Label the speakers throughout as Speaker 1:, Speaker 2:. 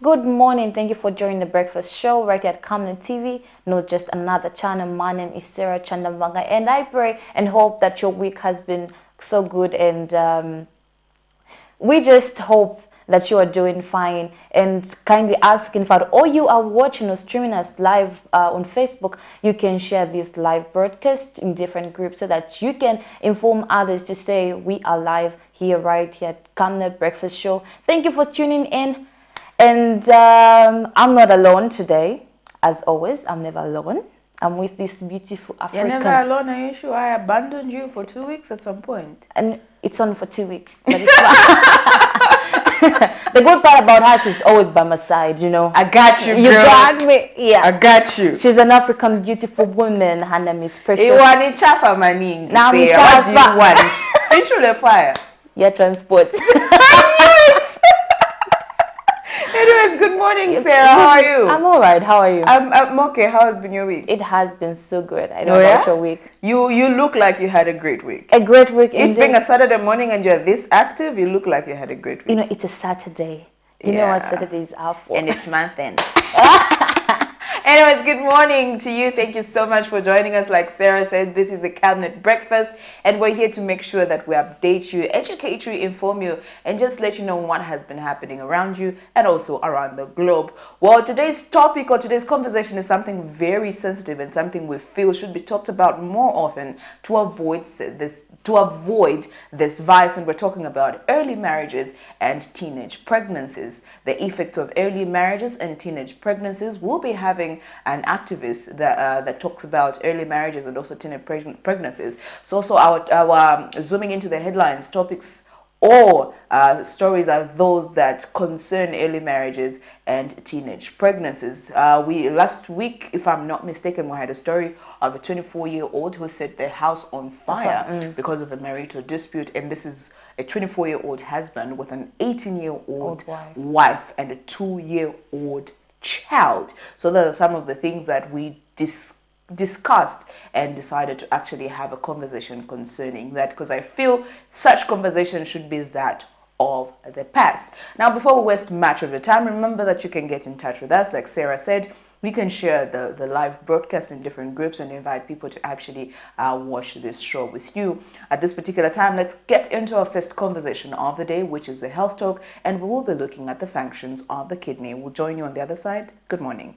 Speaker 1: Good morning. Thank you for joining the breakfast show right here at Camnet TV. Not just another channel. My name is Sarah Chandamvanga, and I pray and hope that your week has been so good. And we just hope that you are doing fine, and kindly asking if at all you are watching or streaming us live on Facebook, you can share this live broadcast in different groups so that you can inform others to say we are live here right here at Camnet Breakfast Show. Thank you for tuning in. And I'm not alone today. As always, I'm never alone. I'm with this beautiful African.
Speaker 2: You're never alone, are you sure? I abandoned you for 2 weeks at some point.
Speaker 1: And it's on for 2 weeks. But it's the good part about her, she's always by my side, you know.
Speaker 2: I got you, girl.
Speaker 1: You got me. Yeah.
Speaker 2: I got you.
Speaker 1: She's an African beautiful woman. Her name is Precious.
Speaker 2: You want it chafa maning?
Speaker 1: Now I'm
Speaker 2: what do you want? Into the fire.
Speaker 1: Yeah, transport.
Speaker 2: Anyways, good morning, Sarah. How are you?
Speaker 1: I'm all right. How are you?
Speaker 2: I'm okay. How has been your week?
Speaker 1: It has been so good. I know about your week.
Speaker 2: You look like you had a great week.
Speaker 1: A great week indeed.
Speaker 2: It being a Saturday morning and you're this active, you look like you had a great week.
Speaker 1: You know, it's a Saturday. You know what Saturdays are for.
Speaker 2: And it's month end. Anyways, good morning to you. Thank you so much for joining us. Like Sarah said, this is a Camnet Breakfast, and we're here to make sure that we update you, educate you, inform you, and just let you know what has been happening around you and also around the globe. Well, today's topic or today's conversation is something very sensitive and something we feel should be talked about more often to avoid this vice. And we're talking about early marriages and teenage pregnancies. The effects of early marriages and teenage pregnancies. We'll be having an activist that talks about early marriages and also teenage pregnancies. So also our zooming into the headlines topics or stories are those that concern early marriages and teenage pregnancies. Last week, if I'm not mistaken, we had a story of a 24-year-old who set their house on fire because of a marital dispute, and this is a 24-year-old husband with an 18-year-old wife and a 2-year-old child. So those are some of the things that we discussed and decided to actually have a conversation concerning that, because I feel such conversation should be that of the past. Now, before we waste much of your time, remember that you can get in touch with us. Like Sarah said, we can share the live broadcast in different groups and invite people to actually watch this show with you. At this particular time, let's get into our first conversation of the day, which is the health talk, and we will be looking at the functions of the kidney. We'll join you on the other side. Good morning.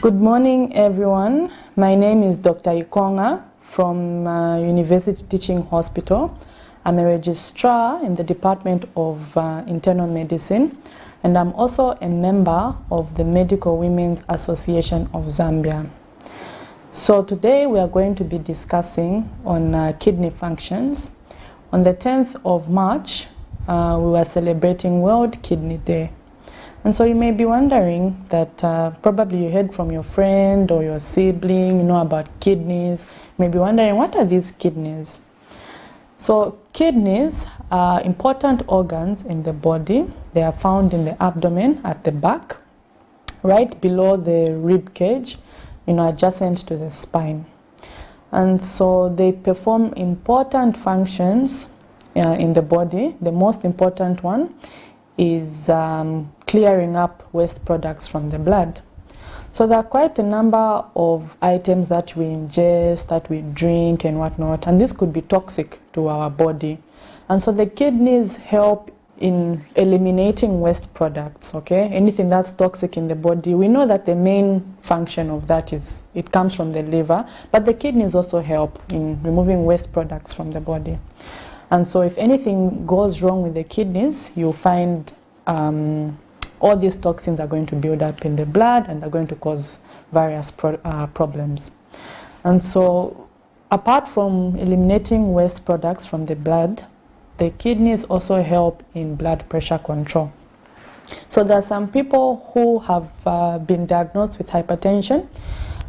Speaker 3: Good morning, everyone. My name is Dr. Ikonga from University Teaching Hospital. I'm a registrar in the Department of Internal Medicine, and I'm also a member of the Medical Women's Association of Zambia. So today we are going to be discussing on kidney functions. On the 10th of March, we were celebrating World Kidney Day. And so you may be wondering that probably you heard from your friend or your sibling, you know, about kidneys. You may be wondering, what are these kidneys? So kidneys are important organs in the body. They are found in the abdomen at the back, right below the rib cage, you know, adjacent to the spine. And so they perform important functions in the body. The most important one is clearing up waste products from the blood. So there are quite a number of items that we ingest, that we drink and whatnot, and this could be toxic to our body. And so the kidneys help in eliminating waste products, okay? Anything that's toxic in the body. We know that the main function of that is, it comes from the liver, but the kidneys also help in removing waste products from the body. And so if anything goes wrong with the kidneys, you'll find all these toxins are going to build up in the blood and are going to cause various problems. And so apart from eliminating waste products from the blood, the kidneys also help in blood pressure control. So there are some people who have been diagnosed with hypertension,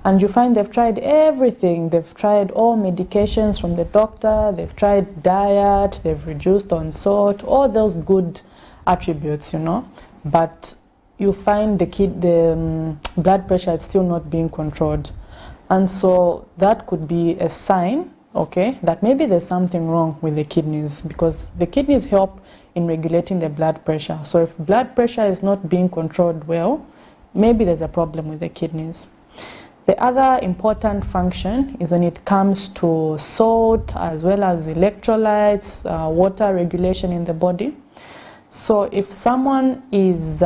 Speaker 3: and you find they've tried everything. They've tried all medications from the doctor, they've tried diet, they've reduced on salt, all those good attributes, you know, but you find the blood pressure is still not being controlled. And so that could be a sign, okay, that maybe there's something wrong with the kidneys, because the kidneys help in regulating the blood pressure. So if blood pressure is not being controlled well, maybe there's a problem with the kidneys. The other important function is when it comes to salt as well as electrolytes, water regulation in the body. So if someone is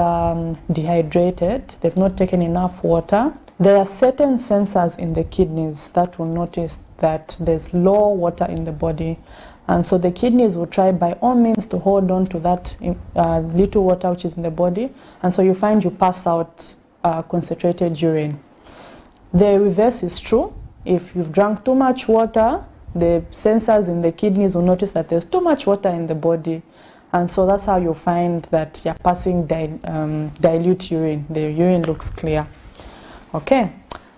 Speaker 3: dehydrated, they've not taken enough water, there are certain sensors in the kidneys that will notice that there's low water in the body. And so the kidneys will try by all means to hold on to that little water which is in the body. And so you find you pass out concentrated urine. The reverse is true. If you've drunk too much water, the sensors in the kidneys will notice that there's too much water in the body. And so that's how you'll find that you're passing dilute urine. The urine looks clear. Okay.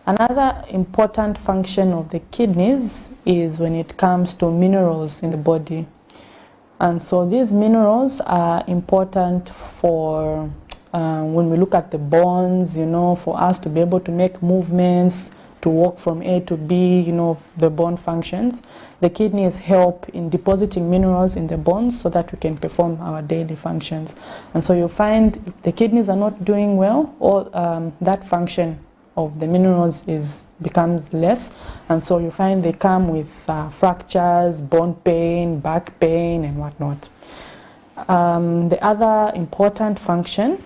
Speaker 3: Another important function of the kidneys is when it comes to minerals in the body. And so these minerals are important for when we look at the bones, you know, for us to be able to make movements, to walk from A to B, you know, the bone functions. The kidneys help in depositing minerals in the bones so that we can perform our daily functions. And so you find if the kidneys are not doing well, or that function of the minerals becomes less, and so you find they come with fractures, bone pain, back pain, and whatnot. The other important function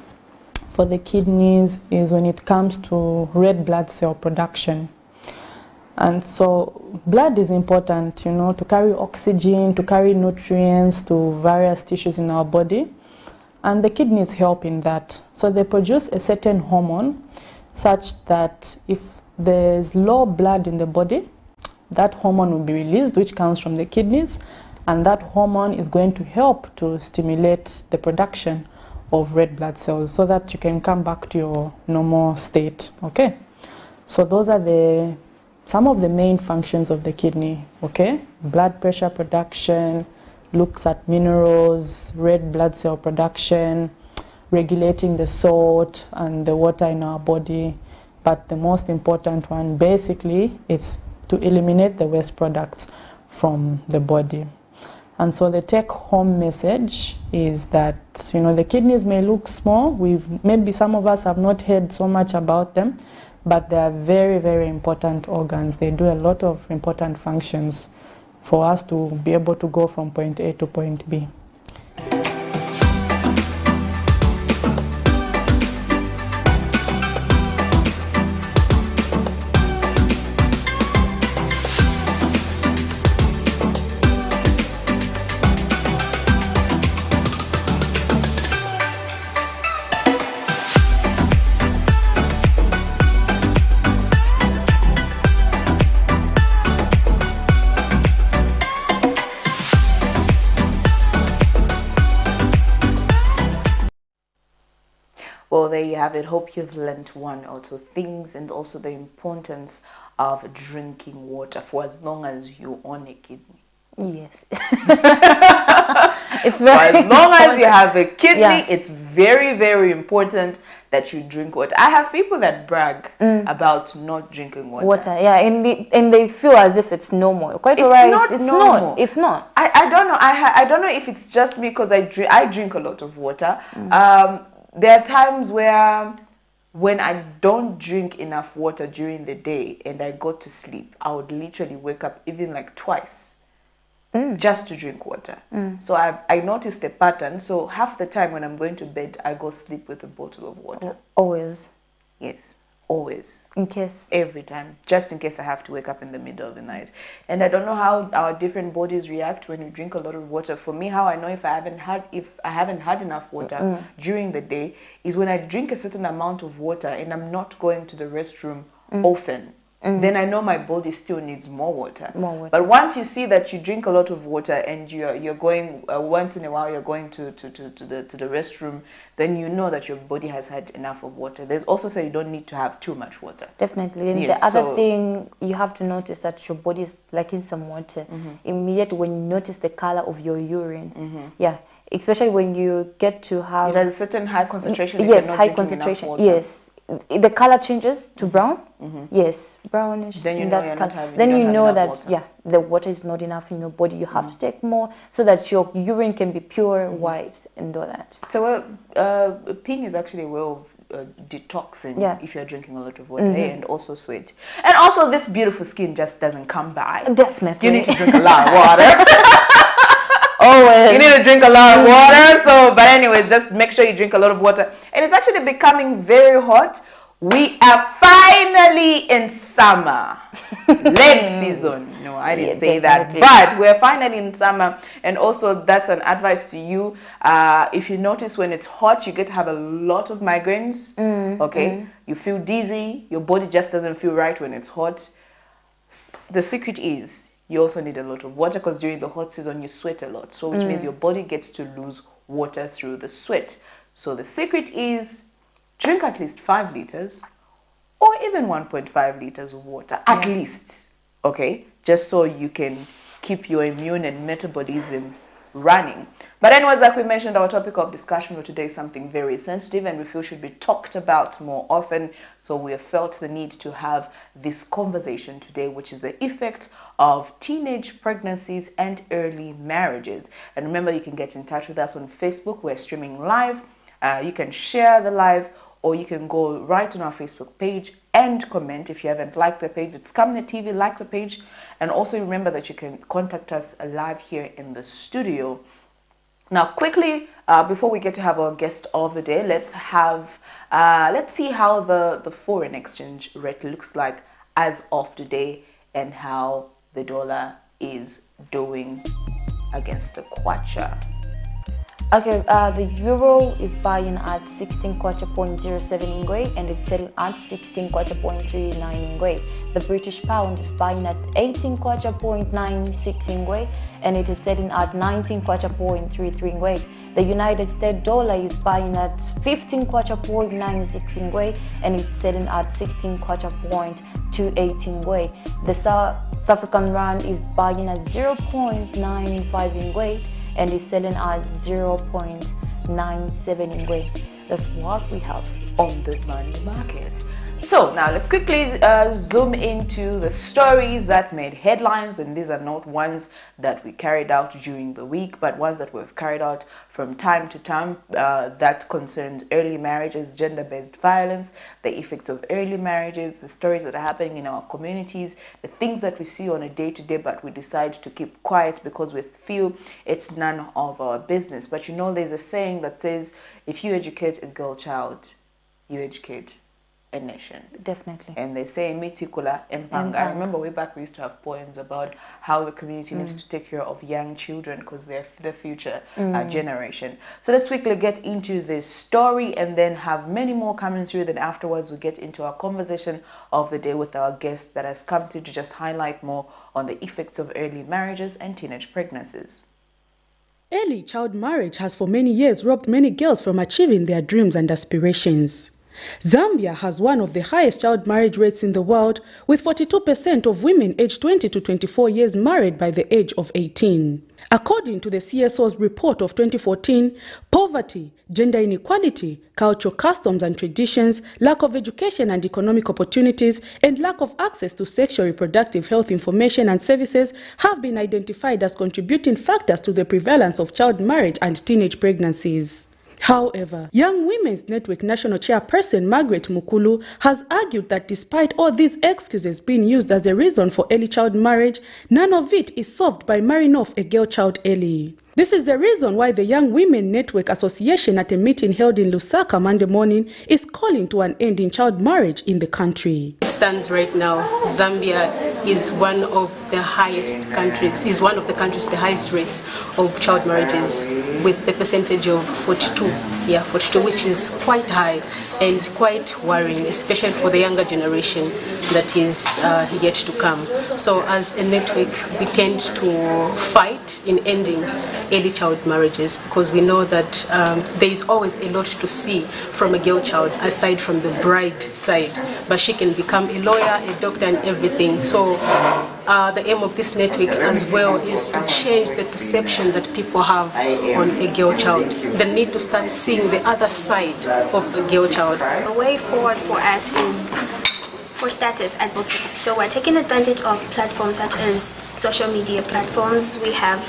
Speaker 3: for the kidneys is when it comes to red blood cell production. And so blood is important, you know, to carry oxygen, to carry nutrients to various tissues in our body, and the kidneys help in that. So they produce a certain hormone such that if there's low blood in the body, that hormone will be released, which comes from the kidneys, and that hormone is going to help to stimulate the production of red blood cells so that you can come back to your normal state. Okay, so those are some of the main functions of the kidney. Okay, blood pressure production, looks at minerals, red blood cell production, regulating the salt and the water in our body, but the most important one basically is to eliminate the waste products from the body. And so the take-home message is that, you know, the kidneys may look small. Maybe some of us have not heard so much about them, but they are very, very important organs. They do a lot of important functions for us to be able to go from point A to point B.
Speaker 2: Well, there you have it. Hope you've learned one or two things, and also the importance of drinking water for as long as you own a kidney.
Speaker 1: Yes. It's very
Speaker 2: For as long as you
Speaker 1: important.
Speaker 2: have a kidney,
Speaker 1: Yeah.
Speaker 2: it's very, very important that you drink water. I have people that brag about not drinking water.
Speaker 1: Yeah, and they feel as if it's normal. Quite
Speaker 2: It's
Speaker 1: alright.
Speaker 2: not
Speaker 1: It's
Speaker 2: normal.
Speaker 1: not. It's not.
Speaker 2: I don't know. I don't know if it's just because I drink a lot of water. There are times where when I don't drink enough water during the day and I go to sleep, I would literally wake up even like twice just to drink water. So I noticed a pattern. So half the time when I'm going to bed, I go sleep with a bottle of water.
Speaker 1: Always.
Speaker 2: Yes, always.
Speaker 1: In case.
Speaker 2: Every time, just in case I have to wake up in the middle of the night. And I don't know how our different bodies react when we drink a lot of water. For me, how I know if I haven't had enough water during the day is when I drink a certain amount of water and I'm not going to the restroom often. then I know my body still needs more water.
Speaker 1: More water.
Speaker 2: But once you see that you drink a lot of water and you're going once in a while, you're going to the restroom, then you know that your body has had enough of water. There's also say you don't need to have too much water.
Speaker 1: Definitely. And
Speaker 2: Yes,
Speaker 1: the other
Speaker 2: so-
Speaker 1: thing you have to notice that your body is lacking some water. Immediately when you notice the color of your urine, yeah, especially when you get to have
Speaker 2: It has a certain high concentration. if
Speaker 1: yes,
Speaker 2: you're not
Speaker 1: high
Speaker 2: drinking enough
Speaker 1: concentration.
Speaker 2: water.
Speaker 1: Yes, the color changes to brown. Yes, brownish.
Speaker 2: Then you
Speaker 1: in
Speaker 2: know
Speaker 1: that
Speaker 2: you're
Speaker 1: color.
Speaker 2: not having-
Speaker 1: Then
Speaker 2: you
Speaker 1: you
Speaker 2: don't have
Speaker 1: know
Speaker 2: enough
Speaker 1: that
Speaker 2: water.
Speaker 1: yeah, the water is not enough in your body. You have to take more so that your urine can be pure, white, and all that.
Speaker 2: So peeing is actually a way of detoxing
Speaker 1: Yeah.
Speaker 2: if you're drinking a lot of water and also sweat. And also this beautiful skin just doesn't come by.
Speaker 1: Definitely.
Speaker 2: You need to drink a lot of water.
Speaker 1: Always.
Speaker 2: You need to drink a lot of water. So, but anyways, just make sure you drink a lot of water. And it's actually becoming very hot. We are finally in summer. Late season. No, I didn't
Speaker 1: Yeah,
Speaker 2: say
Speaker 1: definitely.
Speaker 2: that. But we're finally in summer. And also that's an advice to you. If you notice when it's hot, you get to have a lot of migraines. Okay. You feel dizzy. Your body just doesn't feel right when it's hot. The secret is you also need a lot of water because during the hot season you sweat a lot, so which means your body gets to lose water through the sweat. So the secret is drink at least 5 liters or even 1.5 liters of water at least, okay, just so you can keep your immune and metabolism running. But anyways, like we mentioned, our topic of discussion for today is something very sensitive and we feel should be talked about more often. So we have felt the need to have this conversation today, which is the effect of teenage pregnancies and early marriages. And remember, you can get in touch with us on Facebook. We're streaming live. You can share the live, or you can go right on our Facebook page and comment. If you haven't liked the page, it's Camnet TV, like the page. And also remember that you can contact us live here in the studio. Now, quickly, before we get to have our guest of the day, let's see how the foreign exchange rate looks like as of today and how the dollar is doing against the kwacha.
Speaker 1: Okay, the euro is buying at 16.07 Ingwe and it's selling at 16.39 Ingwe. The British pound is buying at 18.96 Ingwe and it is selling at 19.33 Ingwe. The United States dollar is buying at 15.96 Ingwe and it's selling at 16.28 Ingwe. The South African rand is buying at 0.95 Ingwe and is selling at 0.97 Ingwe. That's what we have
Speaker 2: on the money market. So now let's quickly zoom into the stories that made headlines, and these are not ones that we carried out during the week, but ones that we've carried out from time to time that concerns early marriages, gender-based violence, the effects of early marriages, the stories that are happening in our communities, the things that we see on a day-to-day but we decide to keep quiet because we feel it's none of our business. But you know, there's a saying that says, if you educate a girl child, you educate a nation.
Speaker 1: definitely.
Speaker 2: And they say mitikula empanga. I remember way back we used to have poems about how the community needs to take care of young children because they're the future generation. So let's quickly get into this story and then have many more coming through. Then afterwards we get into our conversation of the day with our guest that has come to just highlight more on the effects of early marriages and teenage pregnancies.
Speaker 4: Early child marriage has for many years robbed many girls from achieving their dreams and aspirations. Zambia has one of the highest child marriage rates in the world, with 42% of women aged 20 to 24 years married by the age of 18. According to the CSO's report of 2014, poverty, gender inequality, cultural customs and traditions, lack of education and economic opportunities, and lack of access to sexual reproductive health information and services have been identified as contributing factors to the prevalence of child marriage and teenage pregnancies. However, Young Women's Network National Chairperson Margaret Mukulu has argued that despite all these excuses being used as a reason for early child marriage, none of it is solved by marrying off a girl child early. This is the reason why the Young Women Network Association at a meeting held in Lusaka Monday morning is calling to an end in child marriage in the country.
Speaker 5: It stands right now, Zambia is one of the highest countries, is one of the countries with the highest rates of child marriages with the percentage of 42%. Yeah, 42, which is quite high and quite worrying, especially for the younger generation that is yet to come. So as a network, we tend to fight in ending early child marriages because we know that there is always a lot to see from a girl child aside from the bride side, but she can become a lawyer, a doctor and everything. So the aim of this network as well is to change the perception that people have on a girl child. The need to start seeing the other side of the girl child.
Speaker 6: The way forward for us is for status advocacy. So we're taking advantage of platforms such as social media platforms. We have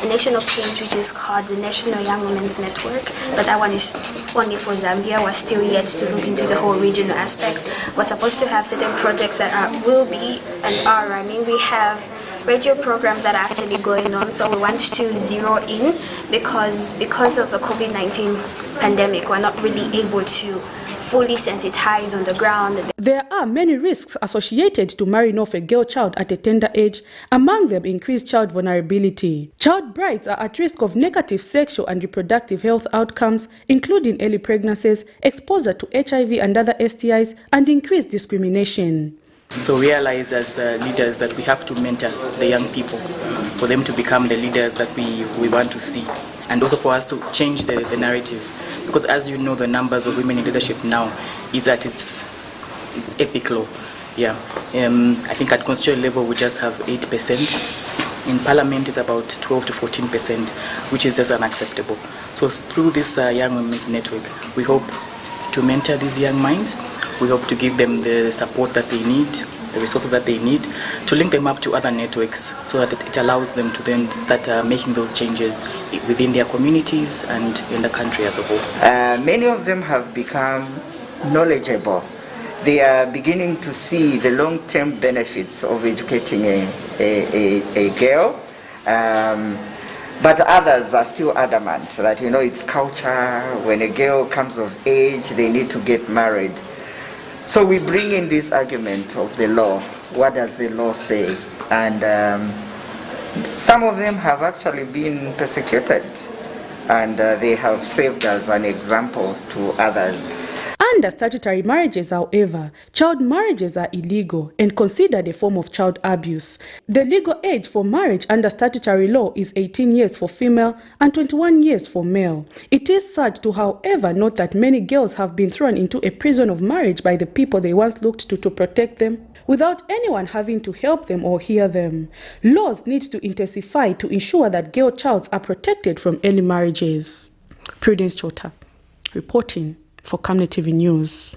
Speaker 6: a national page which is called the National Young Women's Network, but that one is only for Zambia. We're still yet to look into the whole regional aspect. We're supposed to have certain projects that will be and are running. We have radio programs that are actually going on, so we want to zero in because of the COVID-19 pandemic, we're not really able to fully sensitize on the ground.
Speaker 4: There are many risks associated to marrying off a girl child at a tender age, among them increased child vulnerability. Child brides are at risk of negative sexual and reproductive health outcomes, including early pregnancies, exposure to HIV and other STIs, and increased discrimination.
Speaker 7: So realize as leaders that we have to mentor the young people for them to become the leaders that we want to see, and also for us to change the narrative. Because as you know, the numbers of women in leadership now is at its epic low. Yeah, I think at constitutional level we just have 8%. In parliament it's about 12 to 14%, which is just unacceptable. So through this Young Women's Network, we hope to mentor these young minds. We hope to give them the support that they need, the resources that they need, to link them up to other networks so that it allows them to then start making those changes within their communities and in the country as a whole.
Speaker 8: Many of them have become knowledgeable. They are beginning to see the long-term benefits of educating a girl, but others are still adamant that, you know, it's culture. When a girl comes of age, they need to get married. So we bring in this argument of the law. What does the law say? And some of them have actually been persecuted, and they have served as an example to others.
Speaker 4: Under statutory marriages, however, child marriages are illegal and considered a form of child abuse. The legal age for marriage under statutory law is 18 years for female and 21 years for male. It is sad to, however, note that many girls have been thrown into a prison of marriage by the people they once looked to protect them, without anyone having to help them or hear them. Laws need to intensify to ensure that girl childs are protected from early marriages. Prudence Chota, reporting for Camnet TV News.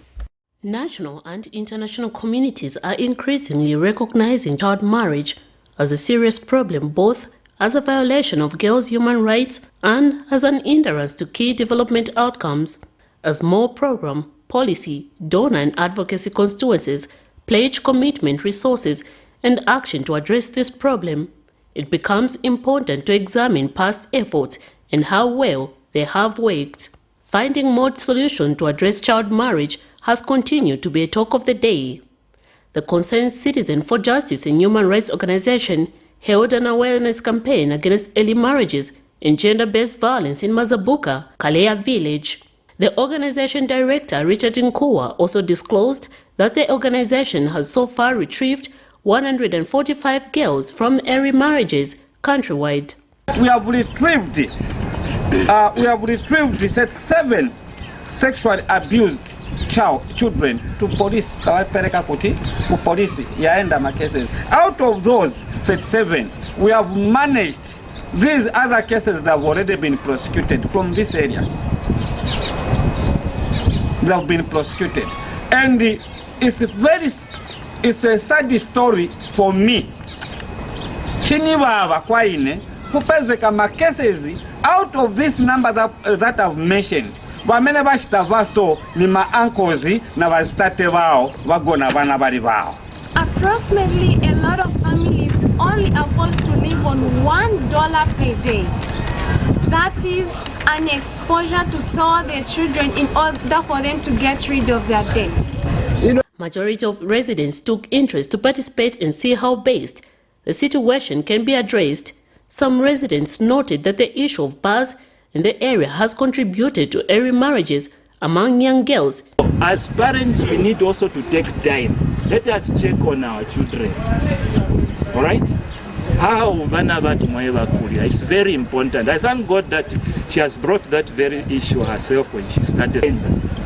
Speaker 9: National and international communities are increasingly recognizing child marriage as a serious problem, both as a violation of girls' human rights and as an hindrance to key development outcomes. As more program, policy, donor and advocacy constituencies pledge commitment, resources and action to address this problem, it becomes important to examine past efforts and how well they have worked. Finding more solutions to address child marriage has continued to be a talk of the day. The Concerned Citizen for Justice and Human Rights Organization held an awareness campaign against early marriages and gender-based violence in Mazabuka, Kalea village. The organization director, Richard Nkua, also disclosed that the organization has so far retrieved 145 girls from early marriages countrywide.
Speaker 10: We have retrieved 37 sexually abused children to police. Police yaenda my cases. Out of those 37, we have managed these other cases that have already been prosecuted from this area. They have been prosecuted, and it's a sad story for me. Chinibaba kwaine kupezeka ma cases. Out of this number that I've mentioned, bamene bashitava so ni ma uncles na bazitate bao bagona bana bali bao.
Speaker 11: Approximately a lot of families only are forced to live on $1 per day. That is an exposure to sell their children in order for them to get rid of their debts.
Speaker 9: Majority of residents took interest to participate and see how best the situation can be addressed. Some residents noted that the issue of bars in the area has contributed to early marriages among young girls.
Speaker 12: As parents, we need also to take time. Let us check on our children. All right? It's very important. I thank God that she has brought that very issue herself when she started.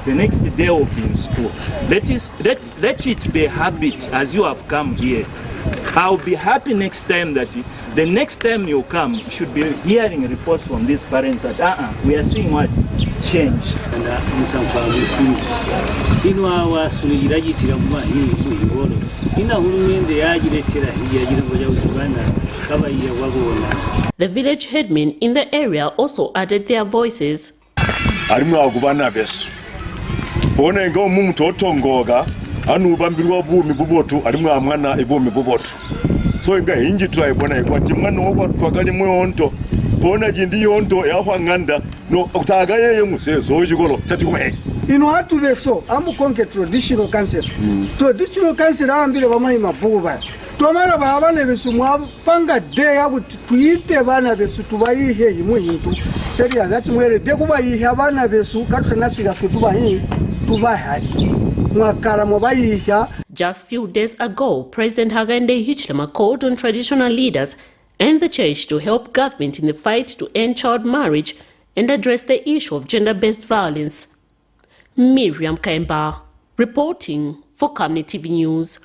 Speaker 12: The next day will be in school. Let it be a habit as you have come here. I'll be happy next time that the next time you come, you should be hearing reports from these parents that we are seeing what change.
Speaker 9: The village headmen in the area also added their voices.
Speaker 13: So inga hinji tuwaibona ikwati mwana wakwa twakali mwonto pona jindi yonto yahwa nganda no utagaye yemusezo ojigolo tatikwe
Speaker 14: ino hatu beso amukonke traditional council traditional council ambire bamayi mabuba tomara babane besu mwapanga de yabu tuite bana besu tubayihe yimuntu seri azati mwere de kubayihe abana besu katusanasiga tubayihe tubahari mwakala mubayiha.
Speaker 9: Just few days ago, President Hakainde Hichilema called on traditional leaders and the church to help government in the fight to end child marriage and address the issue of gender-based violence. Miriam Kaimba, reporting for Camnet TV News.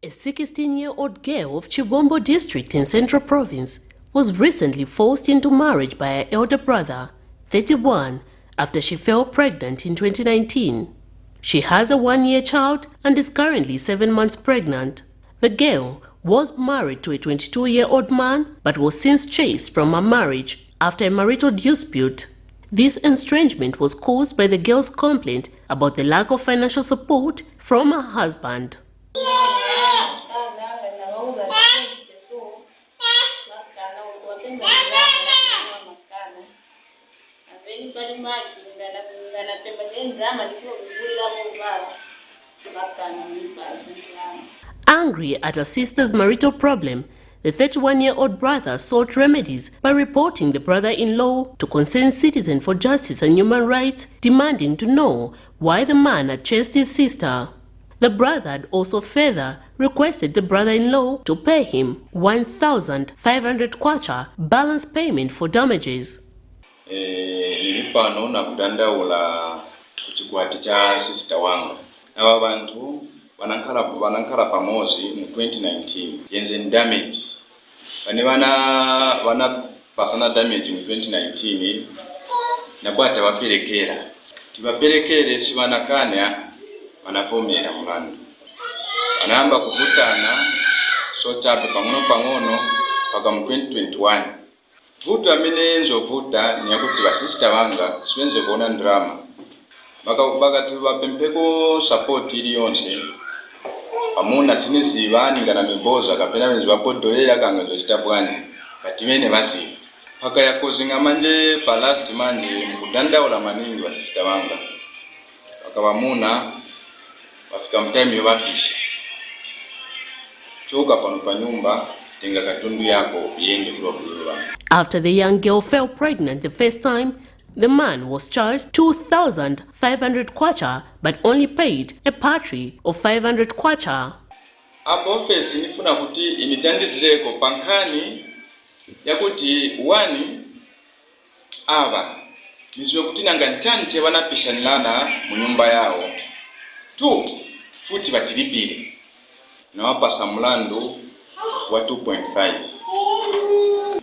Speaker 9: A 16-year-old girl of Chibombo district in Central Province was recently forced into marriage by her elder brother, 31, after she fell pregnant in 2019. She has a 1-year child and is currently 7 months pregnant. The girl was married to a 22-year-old man but was since chased from her marriage after a marital dispute. This estrangement was caused by the girl's complaint about the lack of financial support from her husband. Angry at her sister's marital problem, the 31-year-old brother sought remedies by reporting the brother-in-law to Concerned Citizen for Justice and Human Rights, demanding to know why the man had chased his sister. The brother had also further requested the brother-in-law to pay him 1,500 kwacha balance payment for damages.
Speaker 15: Pano na kudandaula kuchikwati cha sister wanga. Aba bantu banankala pamozi mu 2019 yenze damage. Wana pasana damage mu 2019 na kwata baperekera. Tibaperekere si banakane banavomera mulandu. Banamba kuvutana sotape pangono paka mu 2021. Vuta amene nzovuta ni yakuti basista banga sibenze kuona drama. Bakati bapempeko support ili yonse. Amuna sinizibani ngana miboza kapena benzi bapodolera kangezo chitabwanji. Kati bene basi. Paka yakozinga manje palast manje mkudandaula maningi basista banga. Paka bamuna bafika mtime yobapisha. Choka pano pa nyumba tenga katundu yako yende kulokulola.
Speaker 9: After the young girl fell pregnant the first time, the man was charged 2,500 kwacha but only paid a patri of 500 kwacha.
Speaker 15: Apo office nifuna kuti imitandizireko pankani yakuti wani aba nizwe kuti nanga ntante wanapishanilana mu nyumba yao. 2 futi batilipire. Na wapasa mlandu wa 2.5.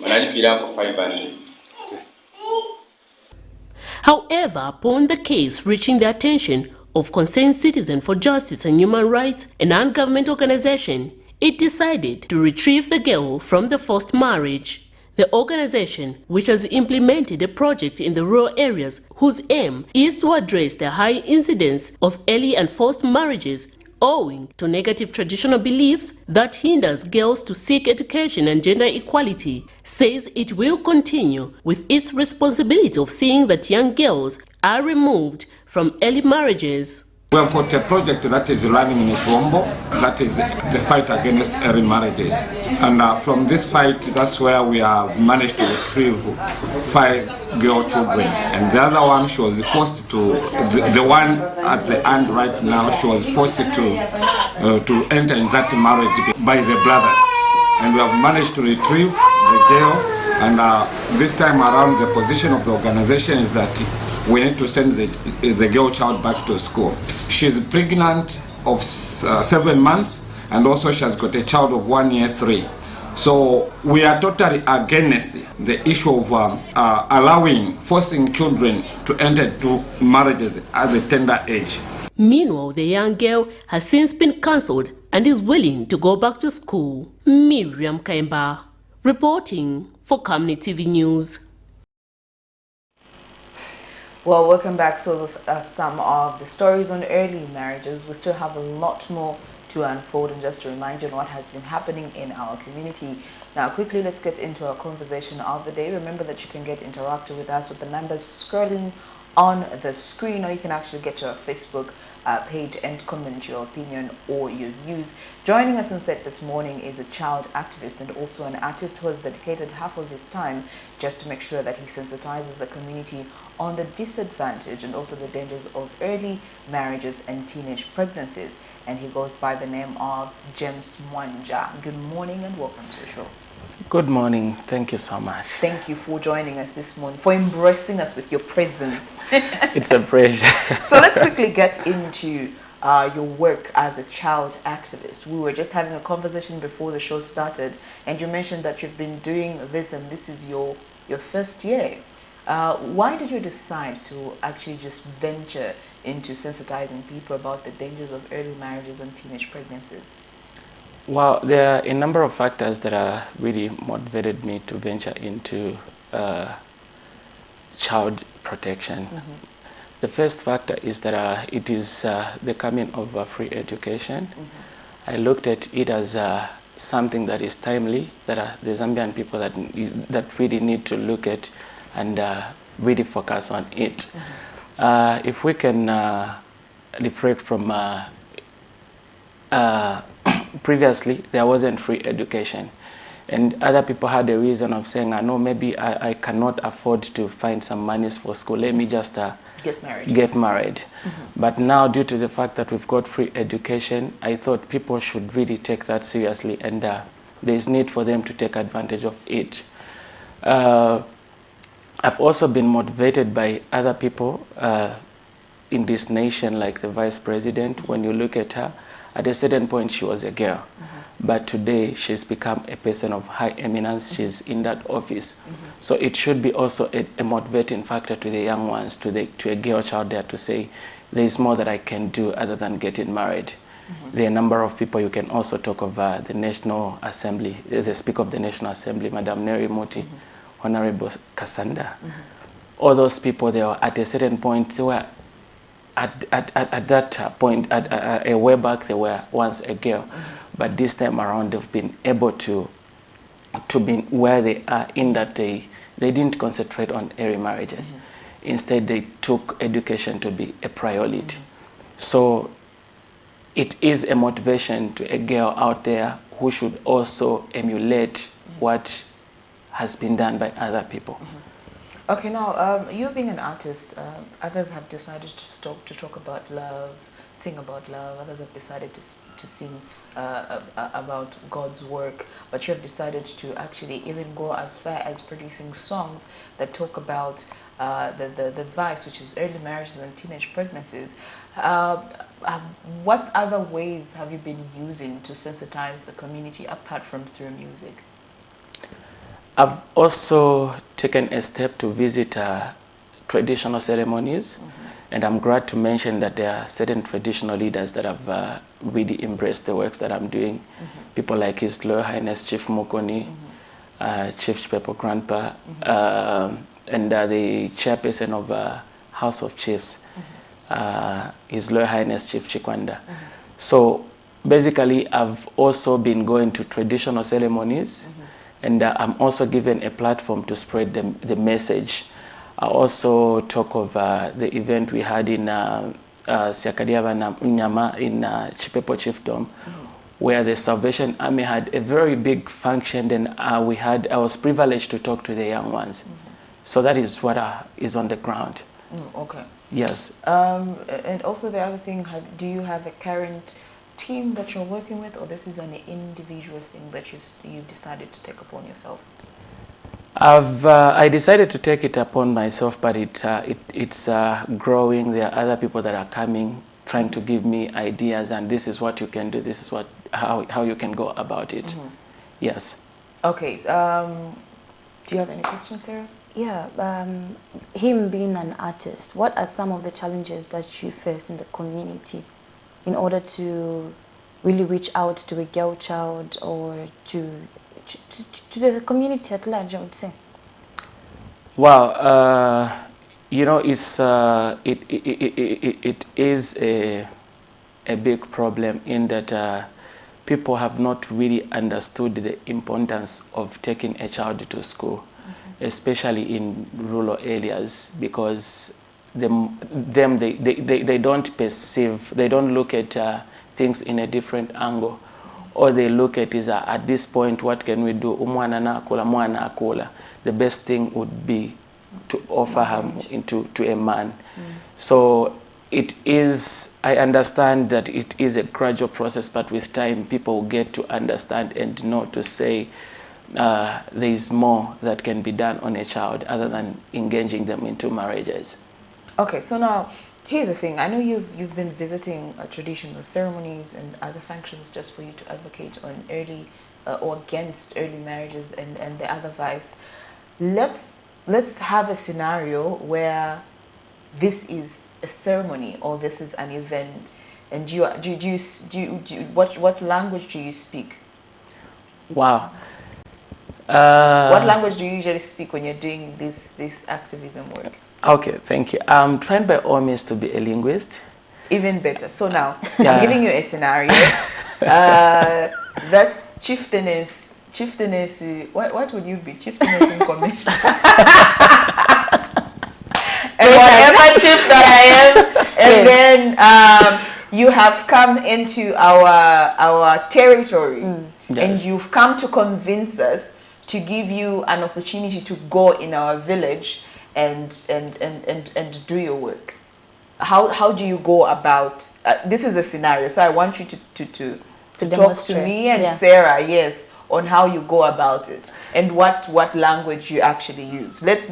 Speaker 15: Manalipira kwa 500.
Speaker 9: However, upon the case reaching the attention of Concerned Citizen for Justice and Human Rights, a non-government organization, it decided to retrieve the girl from the forced marriage. The organization, which has implemented a project in the rural areas whose aim is to address the high incidence of early and forced marriages owing to negative traditional beliefs that hinders girls to seek education and gender equality, says it will continue with its responsibility of seeing that young girls are removed from early marriages.
Speaker 10: We have got a project that is running in Iswombo, that is the fight against early marriages. And from this fight, that's where we have managed to retrieve 5 girl children. And the other one, she was forced to, the one at the end right now, she was forced to enter in that marriage by the brothers. And we have managed to retrieve the girl. And this time around, the position of the organization is that we need to send the girl child back to school. She's pregnant of 7 months, and also she has got a child of 1 year 3. So we are totally against the issue of forcing children to enter into marriages at the tender age.
Speaker 9: Meanwhile, the young girl has since been cancelled and is willing to go back to school. Miriam Kaimba, reporting for Camnet TV News.
Speaker 2: Well, welcome back. So those are some of the stories on early marriages. We still have a lot more to unfold, and just to remind you on what has been happening in our community. Now, quickly, let's get into our conversation of the day. Remember that you can get interactive with us with the numbers scrolling on the screen, or you can actually get to our Facebook page and comment your opinion or your views. Joining us on set this morning is a child activist and also an artist who has dedicated half of his time just to make sure that he sensitizes the community on the disadvantage and also the dangers of early marriages and teenage pregnancies. And he goes by the name of James Mwanja. Good morning and welcome to the show.
Speaker 16: Good morning. Thank you so much.
Speaker 2: Thank you for joining us this morning, for embracing us with your presence.
Speaker 16: It's a pleasure.
Speaker 2: So let's quickly get into your work as a child activist. We were just having a conversation before the show started, and you mentioned that you've been doing this and this is your first year. Why did you decide to actually just venture into sensitizing people about the dangers of early marriages and teenage pregnancies?
Speaker 16: Well, there are a number of factors that are really motivated me to venture into child protection. Mm-hmm. The first factor is that it is the coming of free education. Mm-hmm. I looked at it as something that is timely, that the Zambian people that really need to look at and really focus on it. Mm-hmm. If we can reflect from previously, there wasn't free education. And other people had a reason of saying, no, maybe I cannot afford to find some monies for school. Let me just get married. Mm-hmm. But now, due to the fact that we've got free education, I thought people should really take that seriously, and there's need for them to take advantage of it. I've also been motivated by other people in this nation, like the Vice President. When you look at her, at a certain point, she was a girl. Mm-hmm. But today, she's become a person of high eminence. She's in that office. Mm-hmm. So it should be also a motivating factor to the young ones, to a girl child there, to say, there is more that I can do other than getting married. Mm-hmm. There are a number of people. You can also talk of the National Assembly, the Speaker of the National Assembly, Madam Neri Muti, mm-hmm. Honorable Kasanda. Mm-hmm. All those people, they were at a certain point, they were at that point, a way back, they were once a girl. Mm-hmm. But this time around, they've been able to be where they are, in that they didn't concentrate on early marriages. Mm-hmm. Instead, they took education to be a priority. Mm-hmm. So it is a motivation to a girl out there who should also emulate mm-hmm. what has been done by other people. Mm-hmm.
Speaker 2: Okay, now, you being an artist, others have decided to talk about love, sing about love. Others have decided to sing about God's work. But you have decided to actually even go as far as producing songs that talk about the vice, which is early marriages and teenage pregnancies. What other ways have you been using to sensitize the community apart from through music?
Speaker 16: I've also taken a step to visit traditional ceremonies, mm-hmm. and I'm glad to mention that there are certain traditional leaders that have really embraced the works that I'm doing. Mm-hmm. People like His Royal Highness Chief Mokoni, mm-hmm. Chief Pepo Grandpa, mm-hmm. And the chairperson of House of Chiefs, mm-hmm. His Royal Highness Chief Chikwanda. Mm-hmm. So basically, I've also been going to traditional ceremonies, mm-hmm. and I'm also given a platform to spread the message. I also talk of the event we had in Siakadiava Nyama in Chipepo Chiefdom, where the Salvation Army had a very big function. Then I was privileged to talk to the young ones. So that is what is on the ground.
Speaker 2: Okay.
Speaker 16: Yes.
Speaker 2: And also the other thing, do you have a current team that you're working with, or this is an individual thing that you've decided to take upon yourself?
Speaker 16: I decided to take it upon myself, but it's growing. There are other people that are coming, trying to give me ideas, and this is what you can do. This is how you can go about it. Yes.
Speaker 2: Okay. Do you have any questions, Sarah?
Speaker 1: Yeah. Him being an artist, what are some of the challenges that you face in the community in order to really reach out to a girl child or to the community at large, I would say?
Speaker 16: Well, you know, it is a big problem in that people have not really understood the importance of taking a child to school, especially in rural areas, because they don't perceive, they don't look at things in a different angle. All they look at is at this point, what can we do? The best thing would be to offer him to a man. So it is, I understand that it is a gradual process, but with time people get to understand and know to say there is more that can be done on a child other than engaging them into marriages.
Speaker 2: Okay, so now here's the thing. I know you've been visiting traditional ceremonies and other functions just for you to advocate on early or against early marriages and the other vice. Let's have a scenario where this is a ceremony or this is an event, and what language do you speak?
Speaker 16: Wow.
Speaker 2: What language do you usually speak when you're doing this activism work?
Speaker 16: Okay, thank you. I'm trying by all means to be a linguist.
Speaker 2: Even better. So now, I'm giving you a scenario. That's chieftainess. What would you be? Chieftainess in commission. And whatever chief that I am, and then you have come into our territory, and you've come to convince us to give you an opportunity to go in our village and do your work. How do you go about this is a scenario, so I want you to talk to me and Sarah, yes, on how you go about it and what language you actually use. Let's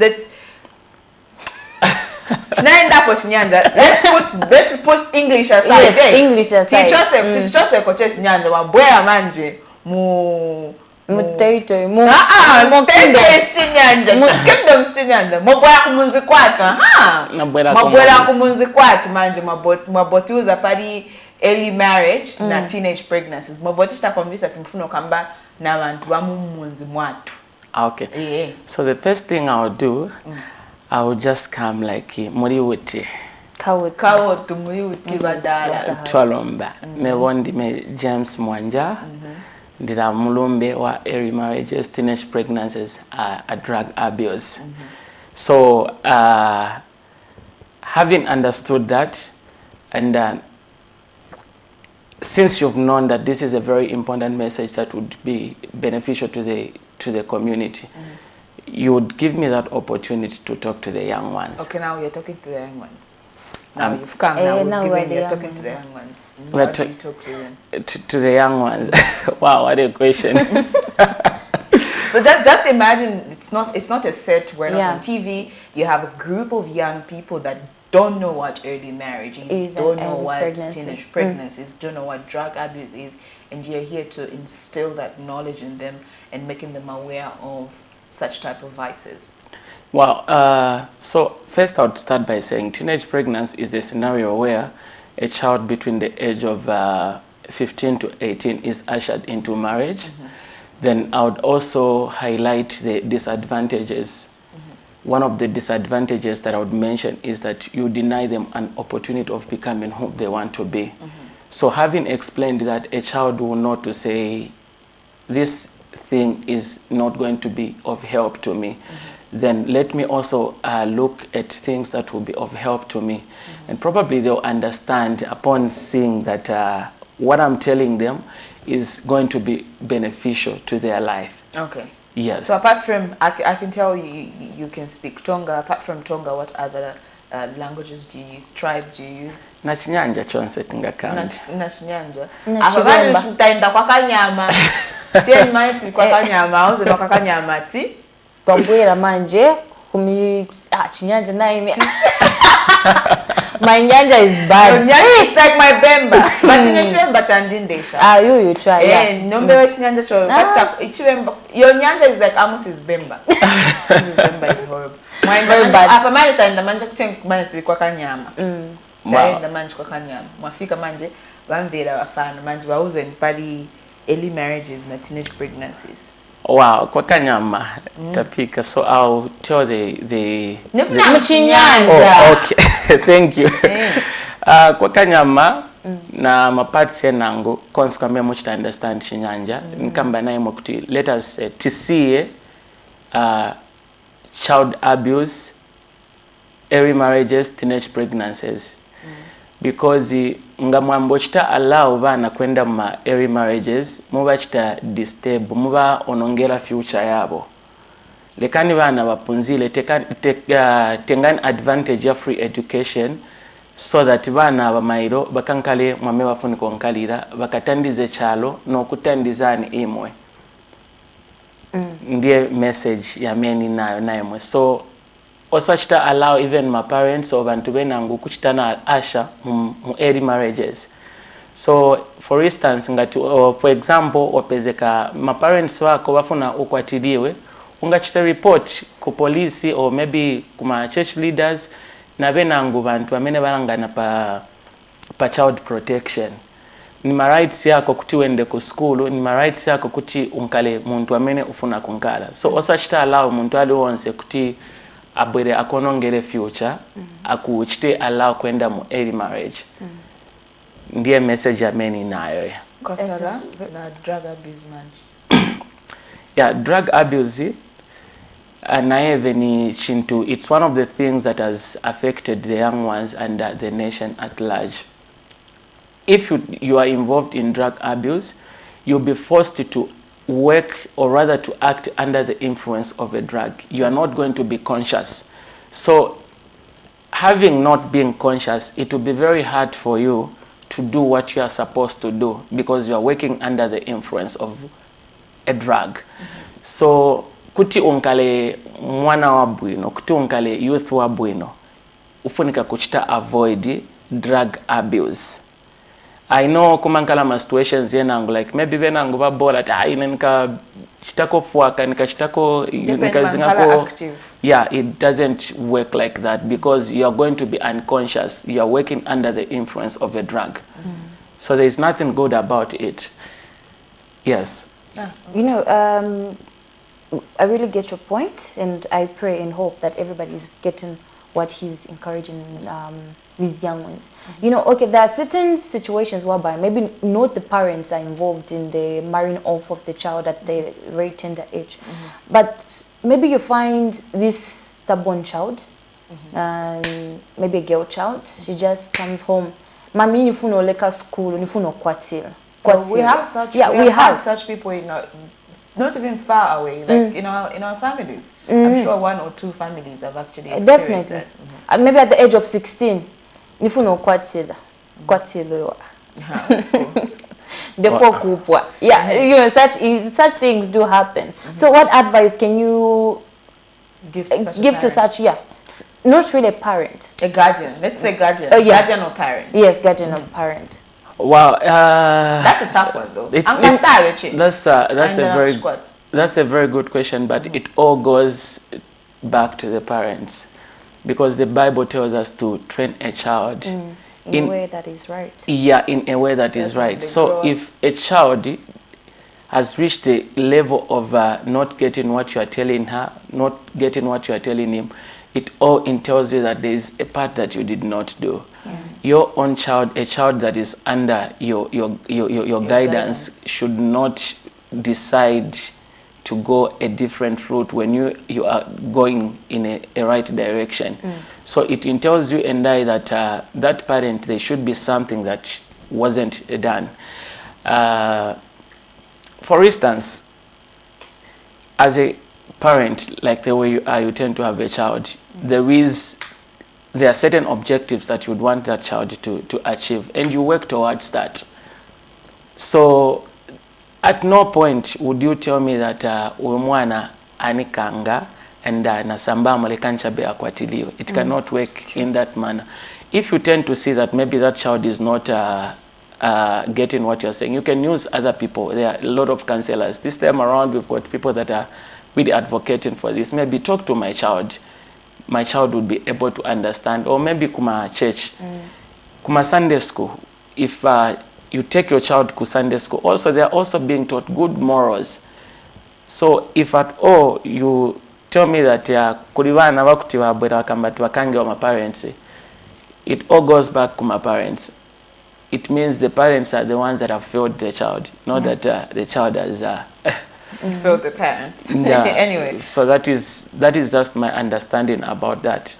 Speaker 2: put English aside.
Speaker 1: Yes, English aside.
Speaker 2: Teach us a coach Nyanda maboya manje mu
Speaker 1: territory
Speaker 2: kingdom stinyanda maboya kumunzi kwatu maboya kumunzi kwatu manje mabotiuza pali early marriage na teenage pregnancies mabotista convince timfuno kamba na bantu bamunzi mwatu.
Speaker 16: Okay. Yeah. So the first thing I would do, I would just come like Muriwuti.
Speaker 2: Kawotu Muriwuti badala.
Speaker 16: Twalomba. Mewondi me James Mwanja. Ndira mulumbe wa early marriages, teenage pregnancies, drug abuse. So having understood that, and since you've known that this is a very important message that would be beneficial to the community, you would give me that opportunity to talk to the young ones.
Speaker 2: Okay, now you're talking to the young ones. Now you've come, now you're talking to the young ones. How do you talk to them?
Speaker 16: To the young ones. Wow, what a question.
Speaker 2: So just imagine it's not a set, we're not on TV. You have a group of young people that don't know what early marriage is, don't know what teenage pregnancies, don't know what drug abuse is, and you're here to instill that knowledge in them and making them aware of such type of vices.
Speaker 16: Well, so first I would start by saying teenage pregnancy is a scenario where a child between the age of 15 to 18 is ushered into marriage. Then I would also highlight the disadvantages. One of the disadvantages that I would mention is that you deny them an opportunity of becoming who they want to be. So having explained that, a child will know to say, this thing is not going to be of help to me, then let me also look at things that will be of help to me. And probably they'll understand upon seeing that what I'm telling them is going to be beneficial to their life.
Speaker 2: Okay.
Speaker 16: Yes.
Speaker 2: So apart from, I can tell you can speak Tonga. Apart from Tonga, what other languages do you use? Tribe do you use?
Speaker 16: Nachinyanja chonse tingakamba.
Speaker 2: Nachinyanja. Afadhali tutaenda kwa Kanyama. 10 minutes kwa Kanyama, au zina kwa Kanyama ti?
Speaker 1: Kwa bwera manje kumi chinyanja naime. My nyanja is bad.
Speaker 2: Your nyanja is like my Bemba. But in a Shwemba chandindesha.
Speaker 1: You try. Yeah.
Speaker 2: Nombe wa chinyanja cho. Your nyanja is like Amos's Bemba. Bemba is horrible. Apa mali taenda manje kutenga manje kwa Kanyama. Taenda manje kwa Kanyama. Mwafika manje bamvera bafana manje bauze pali early marriages na teenage pregnancies.
Speaker 16: Wow, kwa Kanyama tapika. So I'll tell the
Speaker 2: Mchinyanja.
Speaker 16: Okay. Thank you. Kwa Kanyama na mapatsi yanangu konsikwambia muchita understand Chinyanja nkamba naye mwakuti let us tisiye child abuse, early marriages, teenage pregnancies. Because nga mwambo chita allow bana kwenda ma early marriages, muba chita disturb, muba onongera future yabo. Lekani bana bapunzile tengani advantage ya free education so that bana bamairo bakankale mwame bafuni konkalira bakatandize chalo no kutandizani imwe. Ndiye message ya meni nayo mwe. So also chita allow even my parents or bantu benangu kuchitana asha mu early marriages. So for instance ngati for example wapezeka my parents wako bafuna ukwatiliwe ungachita report ku police or maybe kuma church leaders na benangu bantu amene balangana pa child protection. Ni ma rights yako kuti wende ku school, ni ma rights yako kuti unkale muntu amene ufuna kunkala. So also chita allow muntu ali wonse kuti abwere akonongere future akuchite allow kwenda mu early marriage. Ndiye message ameni nayo ya.
Speaker 2: Kosala na drug abuse manji.
Speaker 16: Yeah, drug abuse naeve ni chintu, it's one of the things that has affected the young ones and the nation at large. If you are involved in drug abuse, you'll be forced to work or rather to act under the influence of a drug. You are not going to be conscious. So having not been conscious, it will be very hard for you to do what you are supposed to do because you are working under the influence of a drug. So kuti unkale mwana wa bwino, kuti unkale youth wa bwino, ufunika kuchita avoid drug abuse. I know kumankala ma situations yenangu like maybe benangu babola nika chitako fuaka nika chitako nika zingako. Yeah, it doesn't work like that because you are going to be unconscious. You are working under the influence of a drug. So there is nothing good about it. Yes.
Speaker 1: You know, I really get your point, and I pray and hope that everybody is getting what he's encouraging these young ones. You know, okay, there are certain situations whereby maybe not the parents are involved in the marrying off of the child at the very tender age, but maybe you find this stubborn child, maybe a girl child, she just comes home, mami nifuno leka school, nifuno kwatil.
Speaker 2: We have such, we have such people in our, not even far away, like in our families. I'm sure 1 or 2 families have actually experienced that.
Speaker 1: Maybe at the age of 16, nifuno kwatila, kwatilo. Yeah, you know, such things do happen. So what advice can you
Speaker 2: give
Speaker 1: to such, not really a parent,
Speaker 2: a guardian, let's say guardian, guardian or parent?
Speaker 1: Yes, guardian or parent.
Speaker 16: Wow,
Speaker 2: that's a tough one though.
Speaker 16: That's a very good question, but it all goes back to the parents, because the Bible tells us to train a child
Speaker 1: in a way that is right.
Speaker 16: Yeah, in a way that is right. So if a child has reached the level of not getting what you are telling her, not getting what you are telling him, it all entails you that there is a part that you did not do. Your own child, a child that is under your guidance, should not decide to go a different route when you are going in a right direction. So it entails you and I that that parent, there should be something that wasn't done. For instance, as a parent, like the way you are, you tend to have a child, there are certain objectives that you would want that child to achieve, and you work towards that. So at no point would you tell me that umwana anikanga and nasamba malekancha be akwatiliwe. It cannot work in that manner. If you tend to see that maybe that child is not getting what you're saying, you can use other people. There are a lot of counselors. This time around, we've got people that are really advocating for this. Maybe talk to my child. My child would be able to understand. Or maybe kuma church, kuma Sunday school. If you take your child to Sunday school, also they are also being taught good morals. So if at all you tell me that kulivana wakutiwa bwera wakambati wakange wa my parents, it all goes back to my parents. It means the parents are the ones that have failed the child, not that the child has
Speaker 2: failed the parents.
Speaker 16: Yeah.
Speaker 2: Anyway.
Speaker 16: So that is just my understanding about that.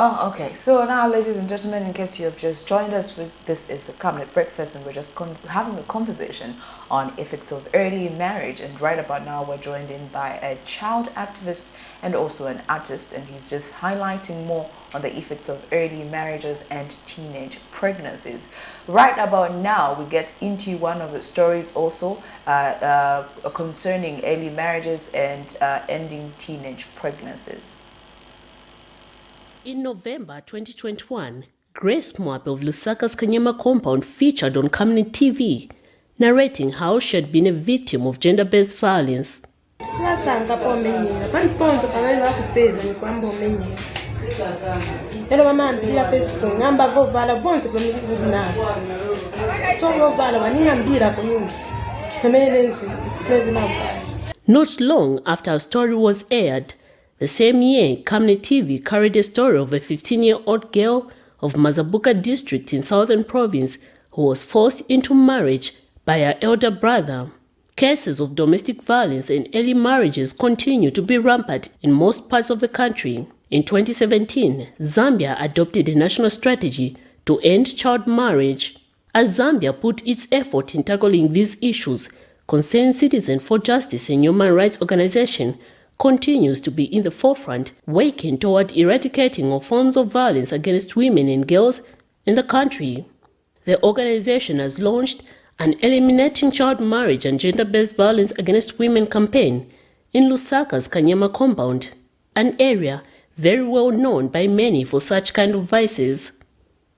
Speaker 2: Oh, okay. So now, ladies and gentlemen, in case you have just joined us, this is the Camnet Breakfast, and we're just having a conversation on ethics of early marriage. And right about now, we're joined in by a child activist and also an artist, and he's just highlighting more on the effects of early marriages and teenage pregnancies. Right about now, we get into one of the stories also concerning early marriages and ending teenage pregnancies.
Speaker 9: In November 2021, Grace Mwape of Lusaka's Kanyama compound featured on Camnet TV, narrating how she had been a victim of gender-based violence. Not long after her story was aired, the same year, Camnet TV carried a story of a 15-year-old girl of Mazabuka district in Southern Province who was forced into marriage by her elder brother. Cases of domestic violence and early marriages continue to be rampant in most parts of the country. In 2017, Zambia adopted a national strategy to end child marriage. As Zambia put its effort in tackling these issues, Concerned Citizen for Justice and Human Rights Organization continues to be in the forefront, working toward eradicating all forms of violence against women and girls in the country. The organization has launched an Eliminating Child Marriage and Gender-Based Violence Against Women campaign in Lusaka's Kanyama compound, an area very well known by many for such kind of vices.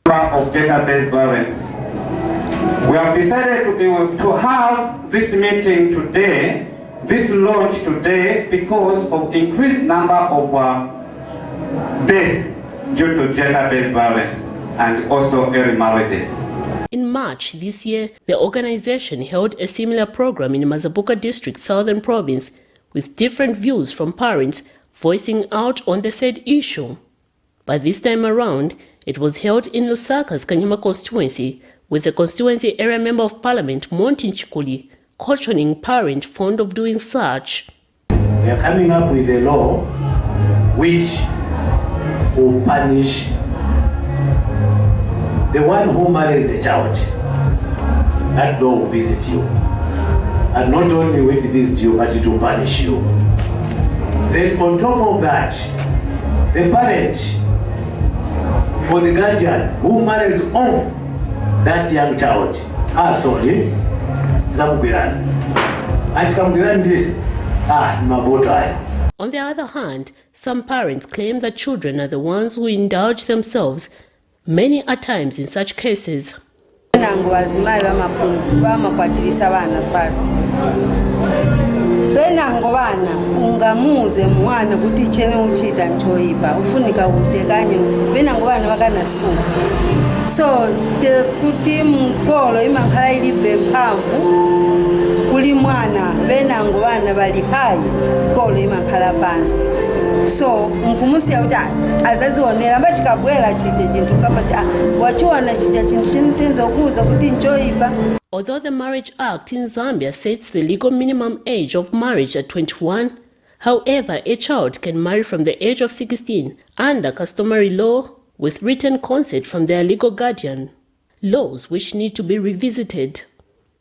Speaker 17: Of gender-based violence. We have decided to have this meeting today, this launch today, because of increased number of deaths due to gender-based violence and also early marriages.
Speaker 9: In March this year, the organization held a similar program in Mazabuka district, Southern Province, with different views from parents voicing out on the said issue. But this time around, it was held in Lusaka's Kanyama constituency, with the constituency area member of parliament, Monty Chikuli, cautioning parents fond of doing such.
Speaker 18: We are coming up with a law which will punish the one who marries a child. That law will visit you. And not only will it visit you, but it will punish you. Then on top of that, the parent or the guardian who marries off that young child,
Speaker 9: On the other hand, some parents claim that children are the ones who indulge themselves many a times in such cases.
Speaker 19: Benango bana ungamuze mwana kuti chene uchita nchoipa ufunika utekanye benango bana bakana school so te kuti mkolo imakhala ilibe mphamvu kuli mwana benango bana bali hai mkolo imakhala pansi so nkumusiya kuti azazionera mbachikabwera chite chintu kama wachiona chija chintu chintenza kuuza kuti nchoipa.
Speaker 9: Although the Marriage Act in Zambia sets the legal minimum age of marriage at 21, however, a child can marry from the age of 16 under customary law with written consent from their legal guardian, laws which need to be revisited.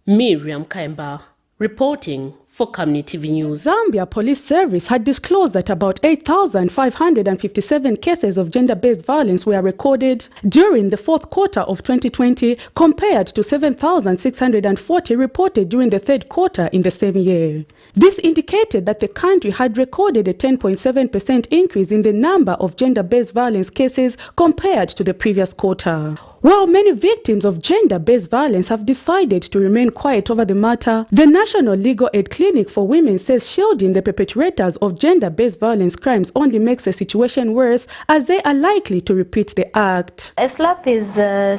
Speaker 9: Miriam Kaimba, reporting for Camnet TV News.
Speaker 4: Zambia Police Service had disclosed that about 8,557 cases of gender-based violence were recorded during the fourth quarter of 2020 compared to 7,640 reported during the third quarter in the same year. This indicated that the country had recorded a 10.7% increase in the number of gender-based violence cases compared to the previous quarter. While many victims of gender-based violence have decided to remain quiet over the matter, the National Legal Aid Clinic for Women says shielding the perpetrators of gender-based violence crimes only makes the situation worse as they are likely to repeat the act.
Speaker 20: A slap is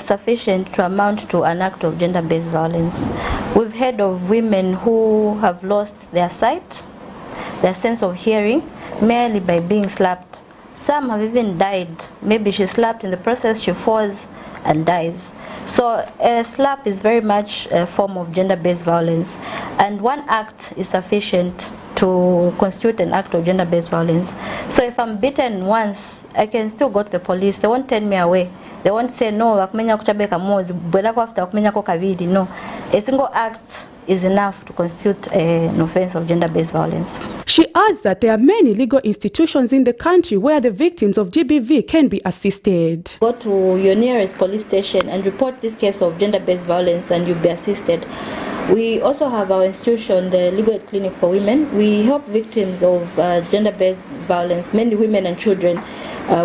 Speaker 20: sufficient to amount to an act of gender-based violence. We've heard of women who have lost their sight, their sense of hearing, merely by being slapped. Some have even died. Maybe she's slapped, in the process she falls and dies. So a slap is very much a form of gender-based violence, and one act is sufficient to constitute an act of gender-based violence. So if I'm beaten once, I can still go to the police. They won't turn me away. They won't say no, no. A single act is enough to constitute an offense of gender-based violence.
Speaker 4: She adds that there are many legal institutions in the country where the victims of GBV can be assisted.
Speaker 20: Go to your nearest police station and report this case of gender-based violence and you'll be assisted. We also have our institution, the Legal Aid Clinic for Women. We help victims of gender-based violence, mainly women and children.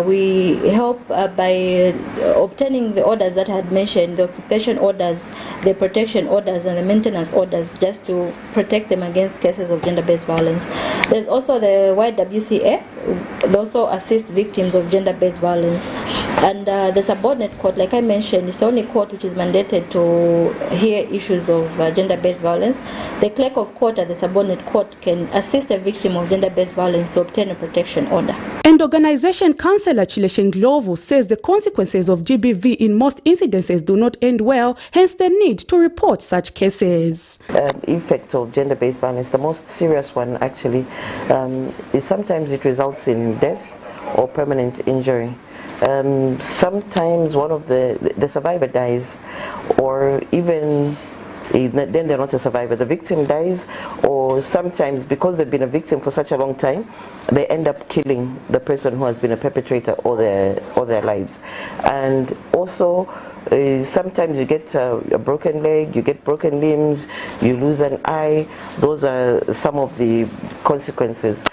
Speaker 20: We help by obtaining the orders that I had mentioned, the occupation orders, the protection orders, and the maintenance orders, just to protect them against cases of gender-based violence. There's also the YWCA. They also assist victims of gender-based violence. And the subordinate court, like I mentioned, is the only court which is mandated to hear issues of gender-based violence. The clerk of court at the subordinate court can assist a victim of gender-based violence to obtain a protection order.
Speaker 4: And organization councillor Chileshe Nglovu says the consequences of GBV in most incidences do not end well, hence the need to report such cases.
Speaker 21: Effects of gender-based violence, the most serious one actually, is sometimes it results in death or permanent injury. Sometimes one of the survivor dies, or even then they're not a survivor, the victim dies, or sometimes because they've been a victim for such a long time, they end up killing the person who has been a perpetrator all their lives. And also sometimes you get a broken leg, you get broken limbs, you lose an eye. Those are some of the consequences.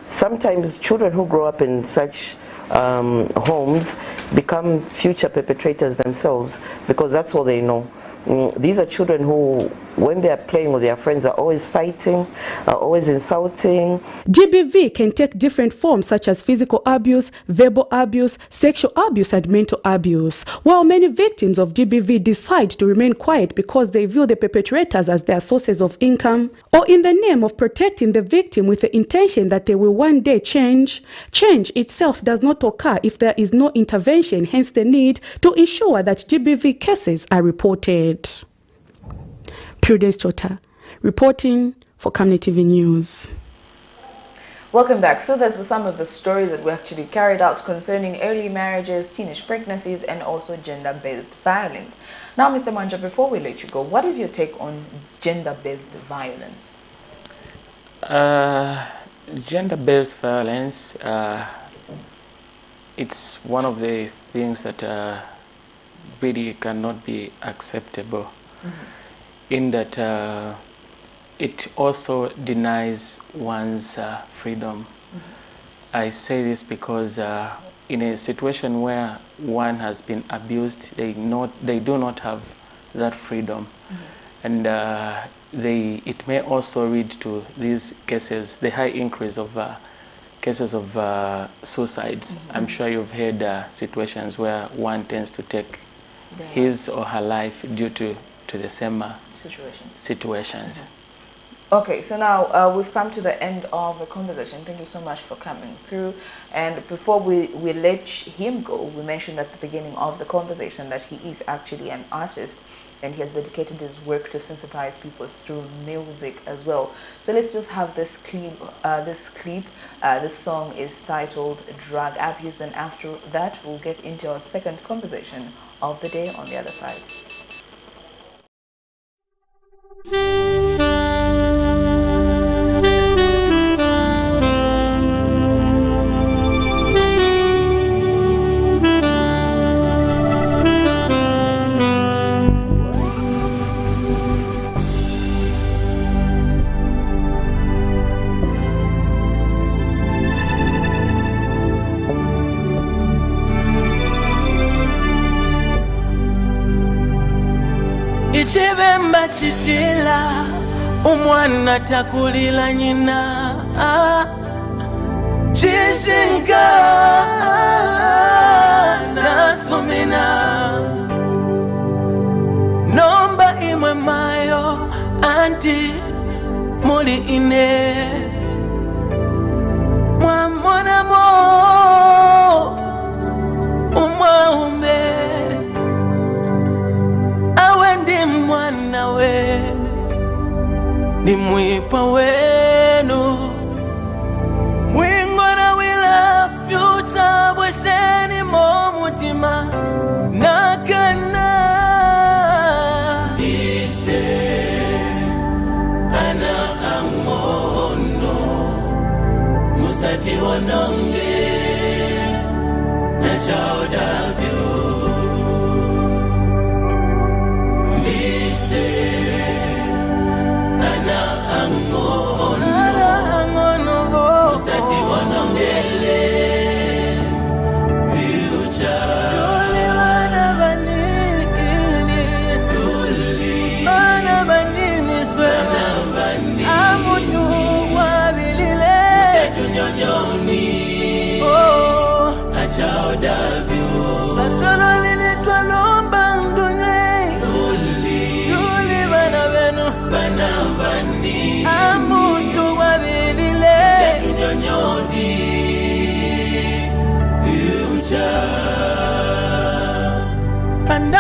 Speaker 21: Sometimes children who grow up in such homes become future perpetrators themselves because that's all they know. These are children who, when they are playing with their friends, are always fighting, are always insulting.
Speaker 4: GBV can take different forms such as physical abuse, verbal abuse, sexual abuse, and mental abuse. While many victims of GBV decide to remain quiet because they view the perpetrators as their sources of income, or in the name of protecting the victim with the intention that they will one day change, change itself does not occur if there is no intervention, hence the need to ensure that GBV cases are reported. Prudence Chota, reporting for Camnet TV News.
Speaker 2: Welcome back. So those are some of the stories that we actually carried out concerning early marriages, teenage pregnancies, and also gender-based violence. Now, Mr. Manja, before we let you go, what is your take on gender-based violence?
Speaker 16: Gender-based violence, it's one of the things that really cannot be acceptable. In that it also denies one's freedom. I say this because in a situation where one has been abused, they do not have that freedom. And it may also lead to these cases, the high increase of cases of suicides. I'm sure you've heard situations where one tends to take his or her life due to the same situations.
Speaker 2: Okay, so now we've come to the end of the conversation. Thank you so much for coming through. And before we let him go, we mentioned at the beginning of the conversation that he is actually an artist. and he has dedicated his work to sensitize people through music as well. So let's just have this clip. This song is titled Drug Abuse, and after that we'll get into our second conversation of the day on the other side.
Speaker 3: Ichibemba chitila umwana takulila nyina Chishinka nasumina Nomba imwe mayo anti muli ine Mwamona mo umwaume Mwana we ni mwipa wenu Mwingona wila future bwesheni momutima nakana Ise ana amono musati wanonge na child abuse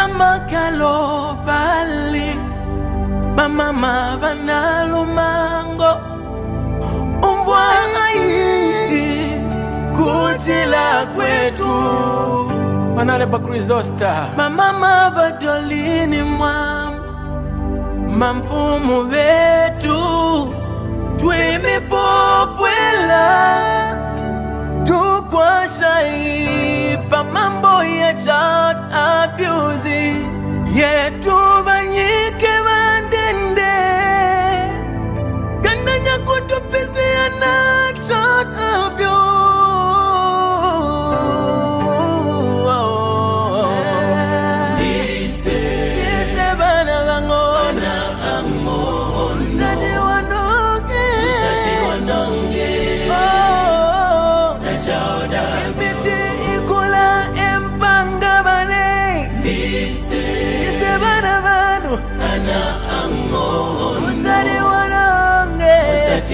Speaker 3: Pandamakalo bali Mama banalumango Umbwana hii Kujila kwetu Manale pa Krizosta Mama badolini Mamfumu wetu Twimi popwela Tukwa shaipa mambo ya child abuse Yetu banyike bandende Gandanya kutupisi ya na child abuse Ise bana gangona Msati wanonge Na child abuse Ikula empanga bane Ise bana banu Ana amo Musari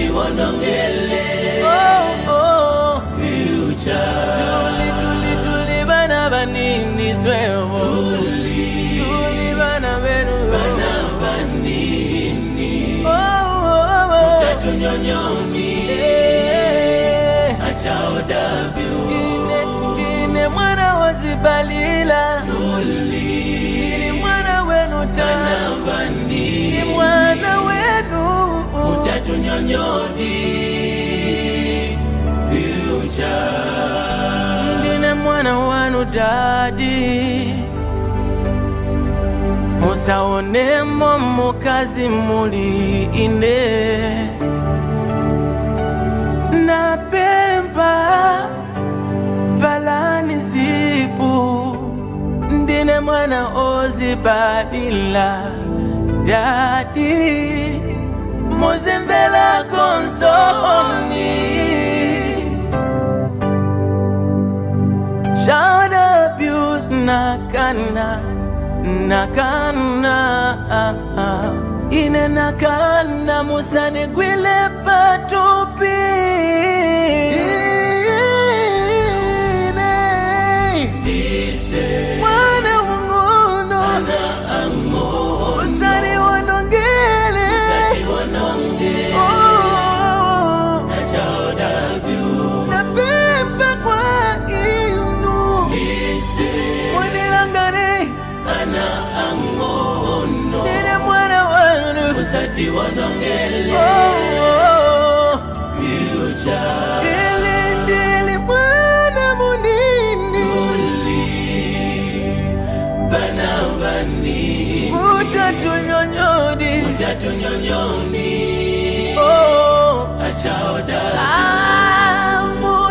Speaker 3: wanongele Future Tuli bana banini swewo Tuli bana benu Bana banini Mutatu nyonyoni Child abuse Ine mwana wazibalila Ine mwana wenu tana Ni mwana wenu Mutatu nyonyoni Future Ine mwana wenu daddy Musaone momo kazi muli ine Napemba valani zipu Ndine mwana ozibadila Daddy Muzimbela konsoni Child abuse nakana Ine nakana musane gwile patupi Mwana mungono usiwanongele future ilindili mwana munini banambani utatunyonyoni achaoda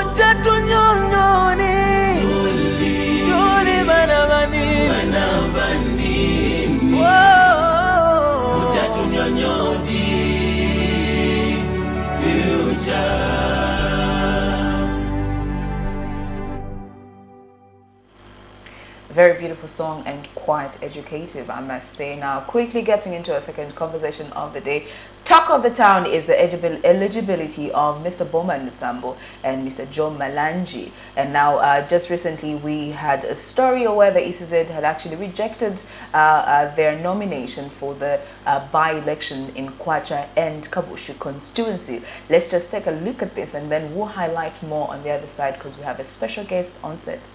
Speaker 3: utatunyonyoni yuli banambani utatunyonyoni future.
Speaker 2: Very beautiful song and quite educative, I must say. Now, quickly getting into our second conversation of the day. Talk of the town is the eligibility of Mr. Boma Nusambo and Mr. John Malanji. And now, just recently, we had a story where the ECZ had actually rejected their nomination for the by-election in Kwacha and Kabushi constituency. Let's just take a look at this and then we'll highlight more on the other side because we have a special guest on set.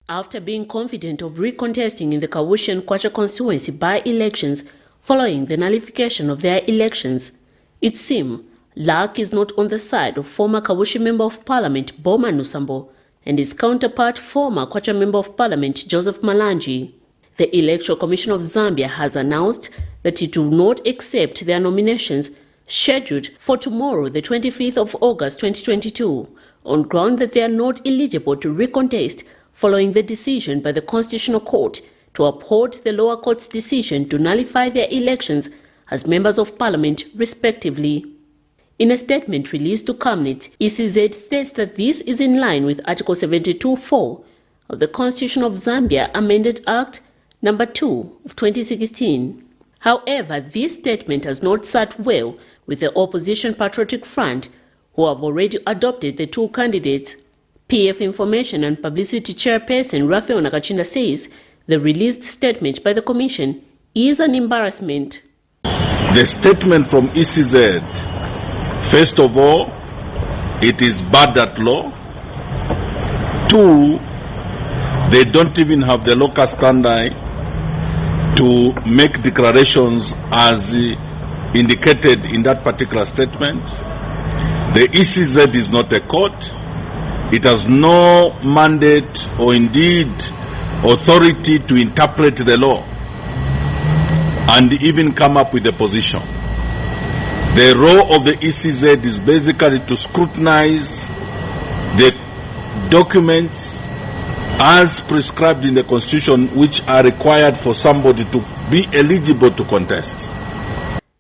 Speaker 9: After being confident of recontesting in the Kabushi and Kwacha constituency by-elections following the nullification of their elections, it seems luck is not on the side of former Kabushi Member of Parliament Boma Nusambo and his counterpart former Kwacha Member of Parliament Joseph Malanji. The Electoral Commission of Zambia has announced that it will not accept their nominations scheduled for tomorrow, the 25th of August 2022, on ground that they are not eligible to recontest following the decision by the Constitutional Court to uphold the lower court's decision to nullify their elections as members of parliament, respectively. In a statement released to Camnet, ECZ states that this is in line with Article 72(4) of the Constitution of Zambia Amended Act No. 2 of 2016. However, this statement has not sat well with the Opposition Patriotic Front, who have already adopted the two candidates. PF Information and Publicity Chairperson Raphael Nakachinda says the released statement by the Commission is an embarrassment.
Speaker 13: The statement from ECZ, first of all, it is bad at law. Two, they don't even have the locus standi to make declarations as indicated in that particular statement. The ECZ is not a court. It has no mandate or indeed authority to interpret the law and even come up with a position. The role of the ECZ is basically to scrutinize the documents as prescribed in the Constitution which are required for somebody to be eligible to contest.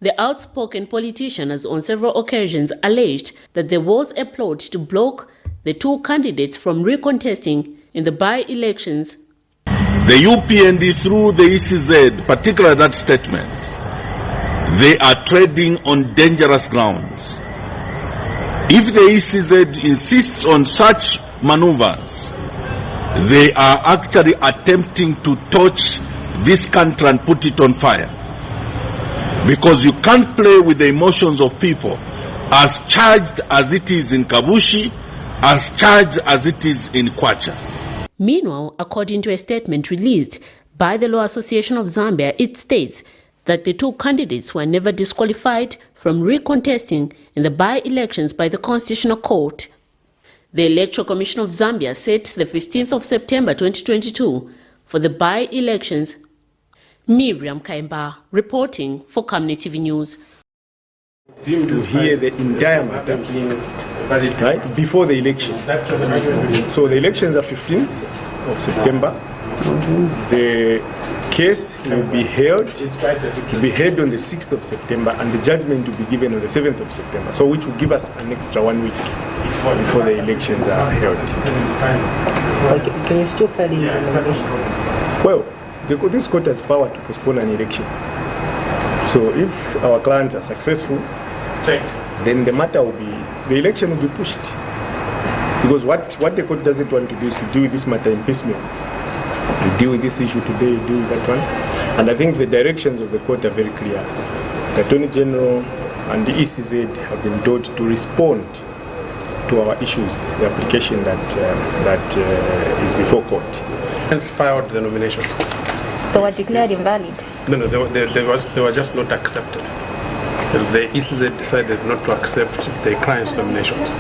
Speaker 9: The outspoken politician has on several occasions alleged that there was a plot to block the two candidates from recontesting in the by-elections.
Speaker 13: The UPND through the ECZ, particularly that statement, they are treading on dangerous grounds. If the ECZ insists on such maneuvers, they are actually attempting to torch this country and put it on fire. Because you can't play with the emotions of people, as charged as it is in Kabushi, as charged as it is in Kwacha.
Speaker 9: Meanwhile, according to a statement released by the Law Association of Zambia, it states that the two candidates were never disqualified from recontesting in the by-elections by the Constitutional Court. The Electoral Commission of Zambia set the 15th of September 2022 for the by-elections. Miriam Kaimba reporting for Camnet TV News.
Speaker 5: To hear the entire matter, right, before the election. So the elections are 15th of September. The case will be held on the 6th of September and the judgment will be given on the 7th of September. So which will give us an extra 1 week before the elections are held.
Speaker 21: Can you still file in nomination?
Speaker 5: Well, this court has power to postpone an election. So if our clients are successful, then the matter will be, the election will be pushed. Because what the court doesn't want to do is to deal with this matter in piecemeal. You deal with this issue today, you deal with that one. And I think the directions of the court are very clear. The Attorney General and the ECZ have been told to respond to our issues, the application that is before court.
Speaker 22: And filed the nomination.
Speaker 20: So were declared invalid?
Speaker 6: No, they were just not accepted. The ECZ decided not to accept the client's nominations.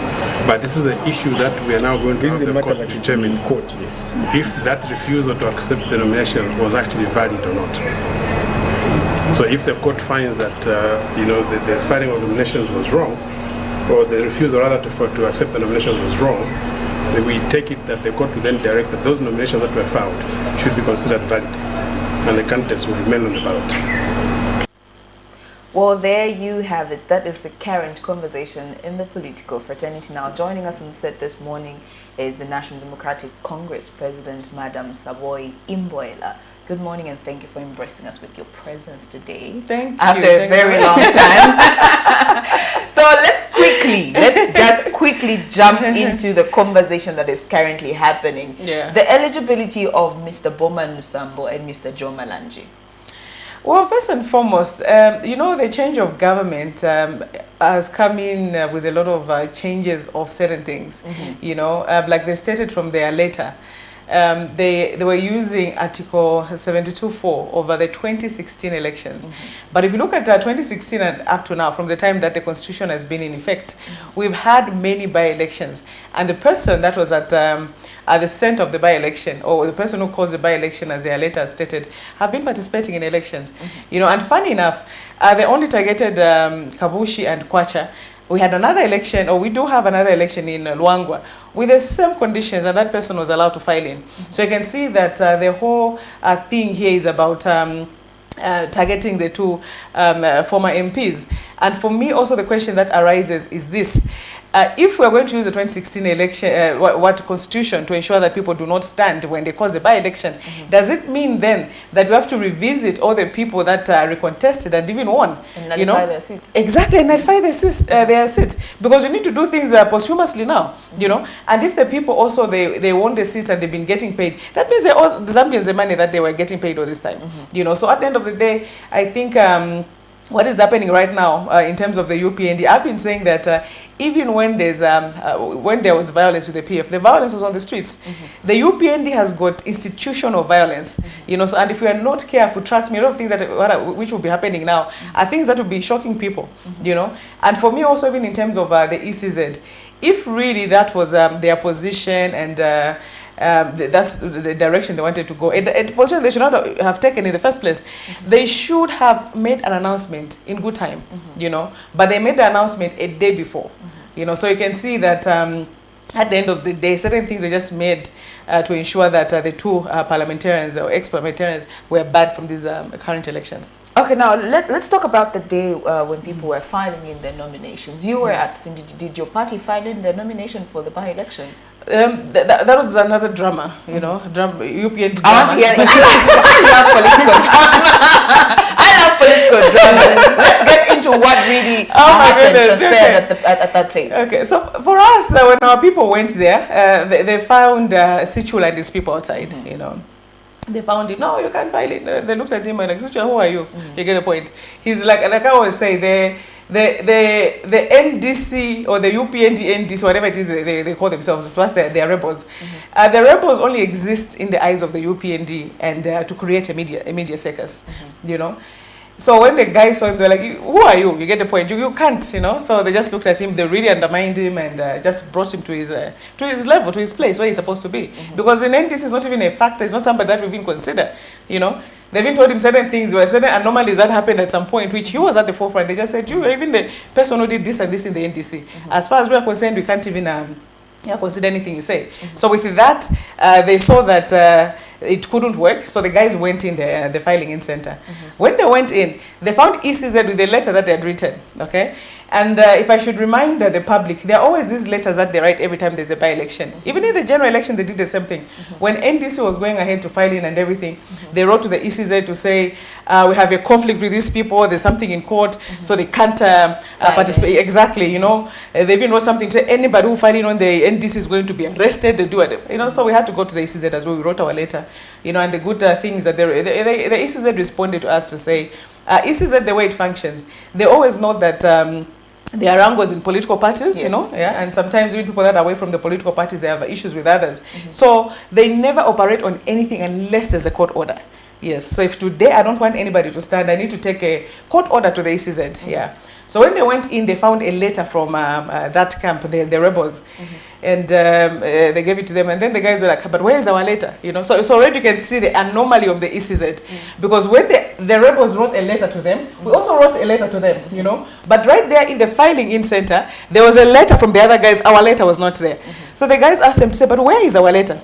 Speaker 6: But this is an issue that we are now going to have the court determine in court, yes, if that refusal to accept the nomination was actually valid or not. So if the court finds that the filing of nominations was wrong, or the refusal rather to accept the nominations was wrong, then we take it that the court will then direct that those nominations that were filed should be considered valid, and the candidates will remain on the ballot.
Speaker 2: Well, there you have it. That is the current conversation in the political fraternity. Now, joining us on set this morning is the National Democratic Congress President, Madam Savoy Imboela. Good morning, and thank you for embracing us with your presence today.
Speaker 22: Thank you.
Speaker 2: After a very long time. So let's just quickly jump into the conversation that is currently happening.
Speaker 22: Yeah.
Speaker 2: The eligibility of Mr. Boma Nusambo and Mr. Joe Malanji.
Speaker 22: Well, first and foremost, the change of government has come in with a lot of changes of certain things. Like they stated from their letter, they were using Article 72(4) over the 2016 elections. But if you look at 2016 and up to now, from the time that the Constitution has been in effect, we've had many by-elections. And the person that was at the center of the by-election, or the person who caused the by-election, as their letter stated, have been participating in elections. And funny enough, they only targeted Kabushi and Kwacha. We had another election, or we do have another election in Luangwa with the same conditions, and that person was allowed to file in. So you can see that the whole thing here is about targeting the two former MPs. And for me, also the question that arises is this. If we're going to use the 2016 election, what constitution to ensure that people do not stand when they cause a by-election, does it mean then that we have to revisit all the people that recontested and even won?
Speaker 2: And nullify their seats.
Speaker 22: Exactly, and nullify their seats. Because we need to do things posthumously now, And if the people also, they won the seats and they've been getting paid, that means the Zambians the money that they were getting paid all this time. So at the end of the day, I think what is happening right now in terms of the UPND, I've been saying that even when there was violence with the PF, the violence was on the streets. The UPND has got institutional violence, so, and if we are not careful, trust me, a lot of things which will be happening now are things that will be shocking people, And for me also, even in terms of the ECZ, if really that was their position and that's the direction they wanted to go, a position they should not have taken in the first place, they should have made an announcement in good time, but they made the announcement a day before, so you can see that at the end of the day, certain things were just made to ensure that the two parliamentarians or ex-parliamentarians were barred from these current elections.
Speaker 2: Okay, now let's talk about the day when people were filing in their nominations. You were at, did your party file in their nomination for the by-election?
Speaker 22: That was another drama, UPND drama.
Speaker 2: I want to hear it. I love political drama. Let's get into what really happened at that place.
Speaker 22: Okay, so for us, when our people went there, they found Sichula and his people outside, They found him. No, you can't file it. They looked at him and like, Sucha, who are you? You get the point. He's like I always say, the NDC or the UPND NDC, whatever it is they call themselves, plus they're rebels. The rebels only exist in the eyes of the UPND and to create a media circus, So when the guys saw him, they were like, who are you? You get the point. You can't, So they just looked at him, they really undermined him and just brought him to his level, to his place where he's supposed to be. Because in NDC, it's not even a factor. It's not somebody that we've even considered, They've even told him certain things, there were certain anomalies that happened at some point, which he was at the forefront. They just said, you, even the person who did this and this in the NDC. As far as we are concerned, we can't even consider anything you say. So with that, they saw that it couldn't work, so the guys went in the filing in center. When they went in, they found ECZ with the letter that they had written, okay? And if I should remind the public, there are always these letters that they write every time there's a by-election. Even in the general election, they did the same thing. When NDC was going ahead to file in and everything, they wrote to the ECZ to say, we have a conflict with these people, there's something in court, so they can't participate. Exactly, They even wrote something to say, anybody who filed in on the NDC is going to be arrested, they do it. So we had to go to the ECZ as well. We wrote our letter, and the good thing is that the ECZ responded to us to say, ECZ, the way it functions, they always know that there are wrangles in political parties, and sometimes even people that are away from the political parties, they have issues with others. So they never operate on anything unless there's a court order. Yes. So if today I don't want anybody to stand, I need to take a court order to the ECZ. Yeah. So when they went in, they found a letter from that camp, the rebels, and they gave it to them. And then the guys were like, "But where is our letter?" You know. So already you can see the anomaly of the ECZ, because when the rebels wrote a letter to them, we also wrote a letter to them. You know. But right there in the filing in center, there was a letter from the other guys. Our letter was not there. So the guys asked them to say, "But where is our letter?"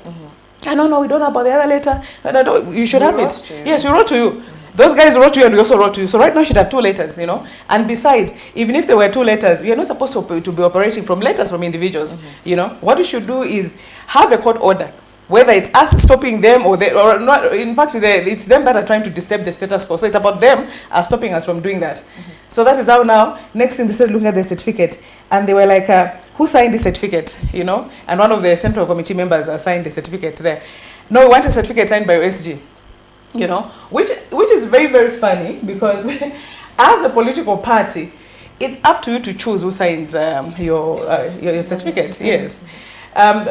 Speaker 22: I don't know. We don't know about the other letter. And I don't. You should have it. Yes, we wrote to you. Those guys wrote to you and we also wrote to you. So right now you should have 2 letters, you know. And besides, even if there were 2 letters, we are not supposed to be operating from letters from individuals, you know. What you should do is have a court order, whether it's us stopping them or not. In fact, it's them that are trying to disturb the status quo. So it's about them stopping us from doing that. So that is how now, next thing they started looking at the certificate and they were like, who signed the certificate, you know? And one of the central committee members signed the certificate there. No, we want a certificate signed by OSG. You know, which is very, very funny, because as a political party, it's up to you to choose who signs your certificate. Yes.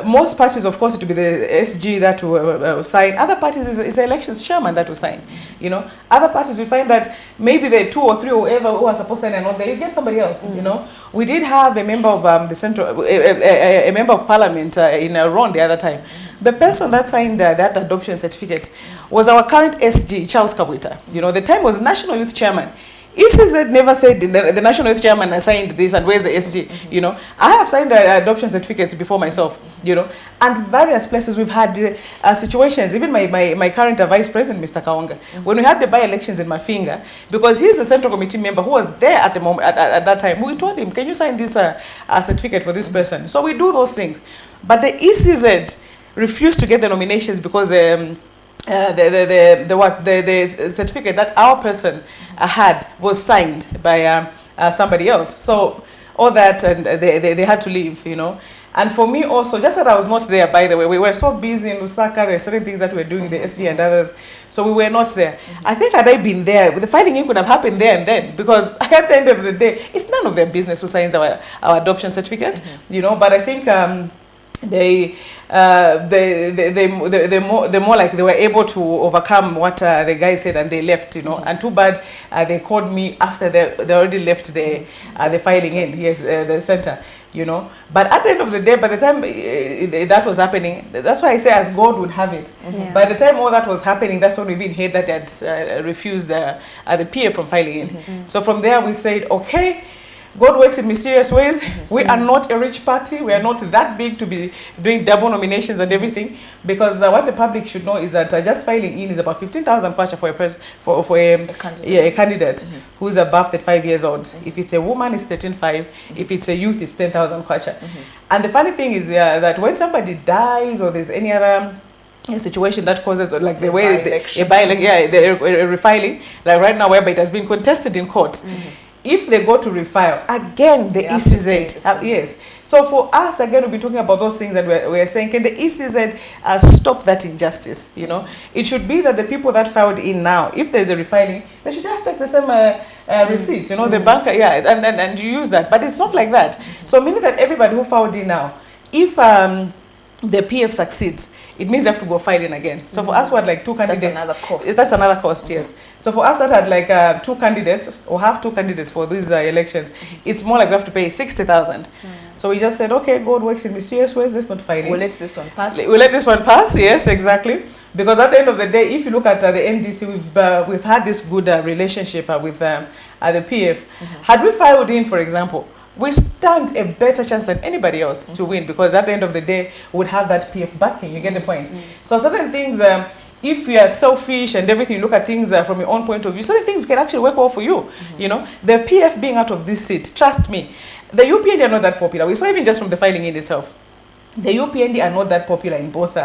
Speaker 22: Most parties, of course, it will be the SG that will sign. Other parties is the elections chairman that will sign. You know, other parties we find that maybe the 2 or 3 or whoever who are supposed to sign and not there, you get somebody else. You know, we did have a member of the central, a member of parliament in Ron the other time. The person that signed that adoption certificate was our current SG, Charles Kabwita. You know, the time was National Youth Chairman. ECZ never said the National Youth Chairman signed this and where's the SG, you know. I have signed adoption certificates before myself, you know, and various places we've had situations, even my current Vice President, Mr. Kaonga, when we had the by-elections in Mafinga, because he's a Central Committee member who was there at the moment, at that time, we told him, can you sign this certificate for this person? So we do those things. But the ECZ refused to get the nominations because the certificate that our person had was signed by somebody else. So all that, and they had to leave, you know. And for me also, just that I was not there, by the way, we were so busy in Lusaka, there were certain things that we were doing in the SG and others, so we were not there. I think had I been there, the filing in could have happened there and then, because at the end of the day, it's none of their business who signs our adoption certificate, you know. But I think they more like they were able to overcome what the guy said, and they left, you know. And too bad they called me after they already left the filing in, yes, the center, you know. But at the end of the day, by the time that was happening, that's why I say as God would have it. By the time all that was happening, that's when we even heard that they had refused the PA from filing in. So from there we said, okay, God works in mysterious ways. We are not a rich party. We are not that big to be doing double nominations and everything, because what the public should know is that just filing in is about 15,000 kwacha for a candidate who is above 35 years old. If it's a woman, it's 13,500. If it's a youth, it's 10,000 kwacha. And the funny thing is that when somebody dies or there's any other situation that causes, like the way the refiling, like right now, whereby it has been contested in court. If they go to refile, again, the ECZ, yes. So for us, again, we'll be talking about those things that we're saying, can the ECZ stop that injustice, you know? It should be that the people that filed in now, if there's a refiling, they should just take the same receipts, you know, the banker, and you use that. But it's not like that. So meaning that everybody who filed in now, if the PF succeeds, it means you have to go file in again. So for us, we had like 2 candidates. That's another cost. That's another cost, yes. So for us that had like 2 candidates, or have 2 candidates for these elections, it's more like we have to pay 60,000. So we just said, okay, God works in mysterious ways, let's not file in.
Speaker 2: We'll let this one pass.
Speaker 22: We'll let this one pass, yes, exactly. Because at the end of the day, if you look at the NDC, we've had this good relationship with the PF. Had we filed in, for example, we stand a better chance than anybody else to win, because at the end of the day, we would have that PF backing. You get the point? So certain things, if you are selfish and everything, you look at things from your own point of view, certain things can actually work well for you. You know, the PF being out of this seat, trust me, the UPND are not that popular. We saw even just from the filing in itself. The UPND are not that popular in both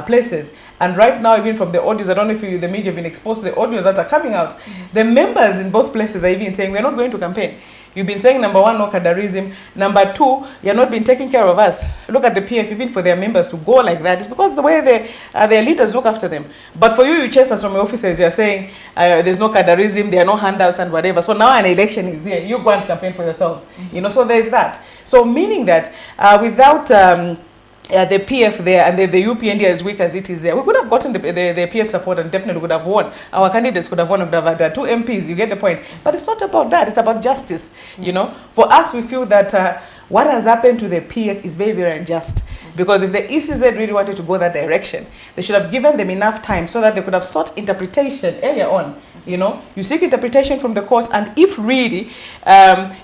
Speaker 22: places. And right now, even from the audios, I don't know if the media have been exposed to the audios that are coming out, the members in both places are even saying, we're not going to campaign. You've been saying, number 1, no cadarism. Number 2, you're not been taking care of us. Look at the PF, even for their members to go like that. It's because the way their leaders look after them. But for you chase us from your offices, you're saying there's no cadarism, there are no handouts and whatever. So now an election is here. You go and campaign for yourselves. You know, so there's that. So meaning that without the PF there and the UPND as weak as it is there, we could have gotten the PF support and definitely would have won. Our candidates could have won, would have had 2 MPs, you get the point. But it's not about that, it's about justice, you know. For us, we feel that what has happened to the PF is very, very unjust. Because if the ECZ really wanted to go that direction, they should have given them enough time so that they could have sought interpretation earlier on. You know, you seek interpretation from the courts, and if really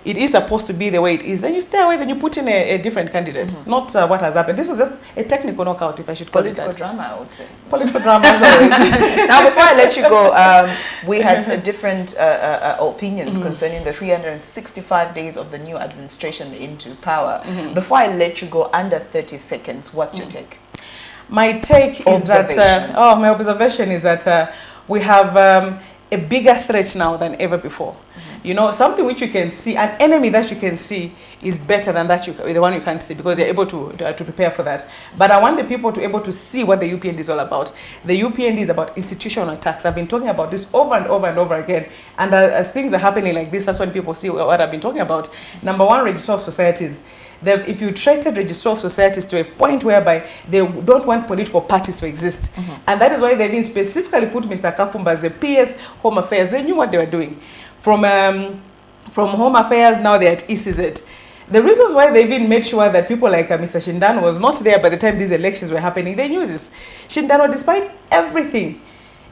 Speaker 22: it is supposed to be the way it is, then you stay away, then you put in a different candidate, not what has happened. This was just a technical knockout, if I should call it that.
Speaker 2: Political drama, I would say.
Speaker 22: Political drama, as always.
Speaker 2: Now, before I let you go, we had different opinions concerning the 365 days of the new administration into power. Before I let you go, under 30 seconds, what's your take?
Speaker 22: My take is that, my observation is that we have a bigger threat now than ever before. You know, something which you can see, an enemy that you can see is better than that the one you can't see, because you're able to prepare for that. But I want the people to be able to see what the UPND is all about. The UPND is about institutional attacks. I've been talking about this over and over and over again. And as things are happening like this, that's when people see what I've been talking about. Number one, Register of Societies. They've infiltrated Register of Societies to a point whereby they don't want political parties to exist. And that is why they've been specifically put Mr. Kafumba as the PS Home Affairs. They knew what they were doing. From Home Affairs, now they're at ECZ. The reasons why they even made sure that people like Mr. Shindano was not there by the time these elections were happening, they knew this. Shindano, despite everything,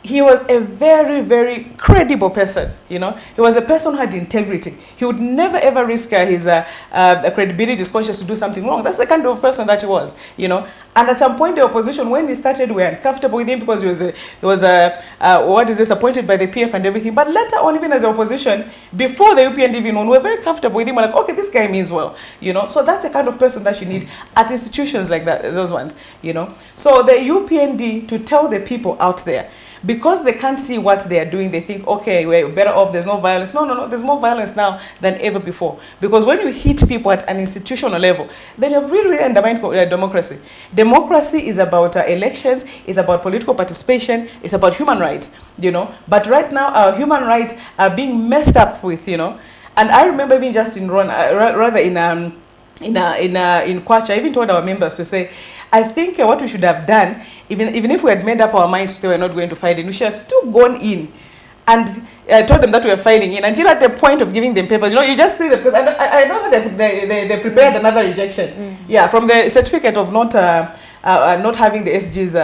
Speaker 22: he was a very, very credible person, you know. He was a person who had integrity. He would never, ever risk his credibility, his conscience to do something wrong. That's the kind of person that he was, you know. And at some point, the opposition, when he started, we were uncomfortable with him because he was appointed by the PF and everything. But later on, even as the opposition, before the UPND even won, we were very comfortable with him. We're like, okay, this guy means well, you know. So that's the kind of person that you need at institutions like that, those ones, you know. So the UPND, to tell the people out there, because they can't see what they are doing, they think, okay, we're better off, there's no violence. No, there's more violence now than ever before. Because when you hit people at an institutional level, then you've really, really undermined democracy. Democracy is about elections, it's about political participation, it's about human rights, you know. But right now, our human rights are being messed up with, you know. And I remember being just in Kwacha, I even told our members to say, I think what we should have done, even if we had made up our minds to say we're not going to file in, we should have still gone in and told them that we were filing in until at the point of giving them papers. You know, you just see them, because I know that they prepared another rejection. Yeah, from the certificate of not having the SG's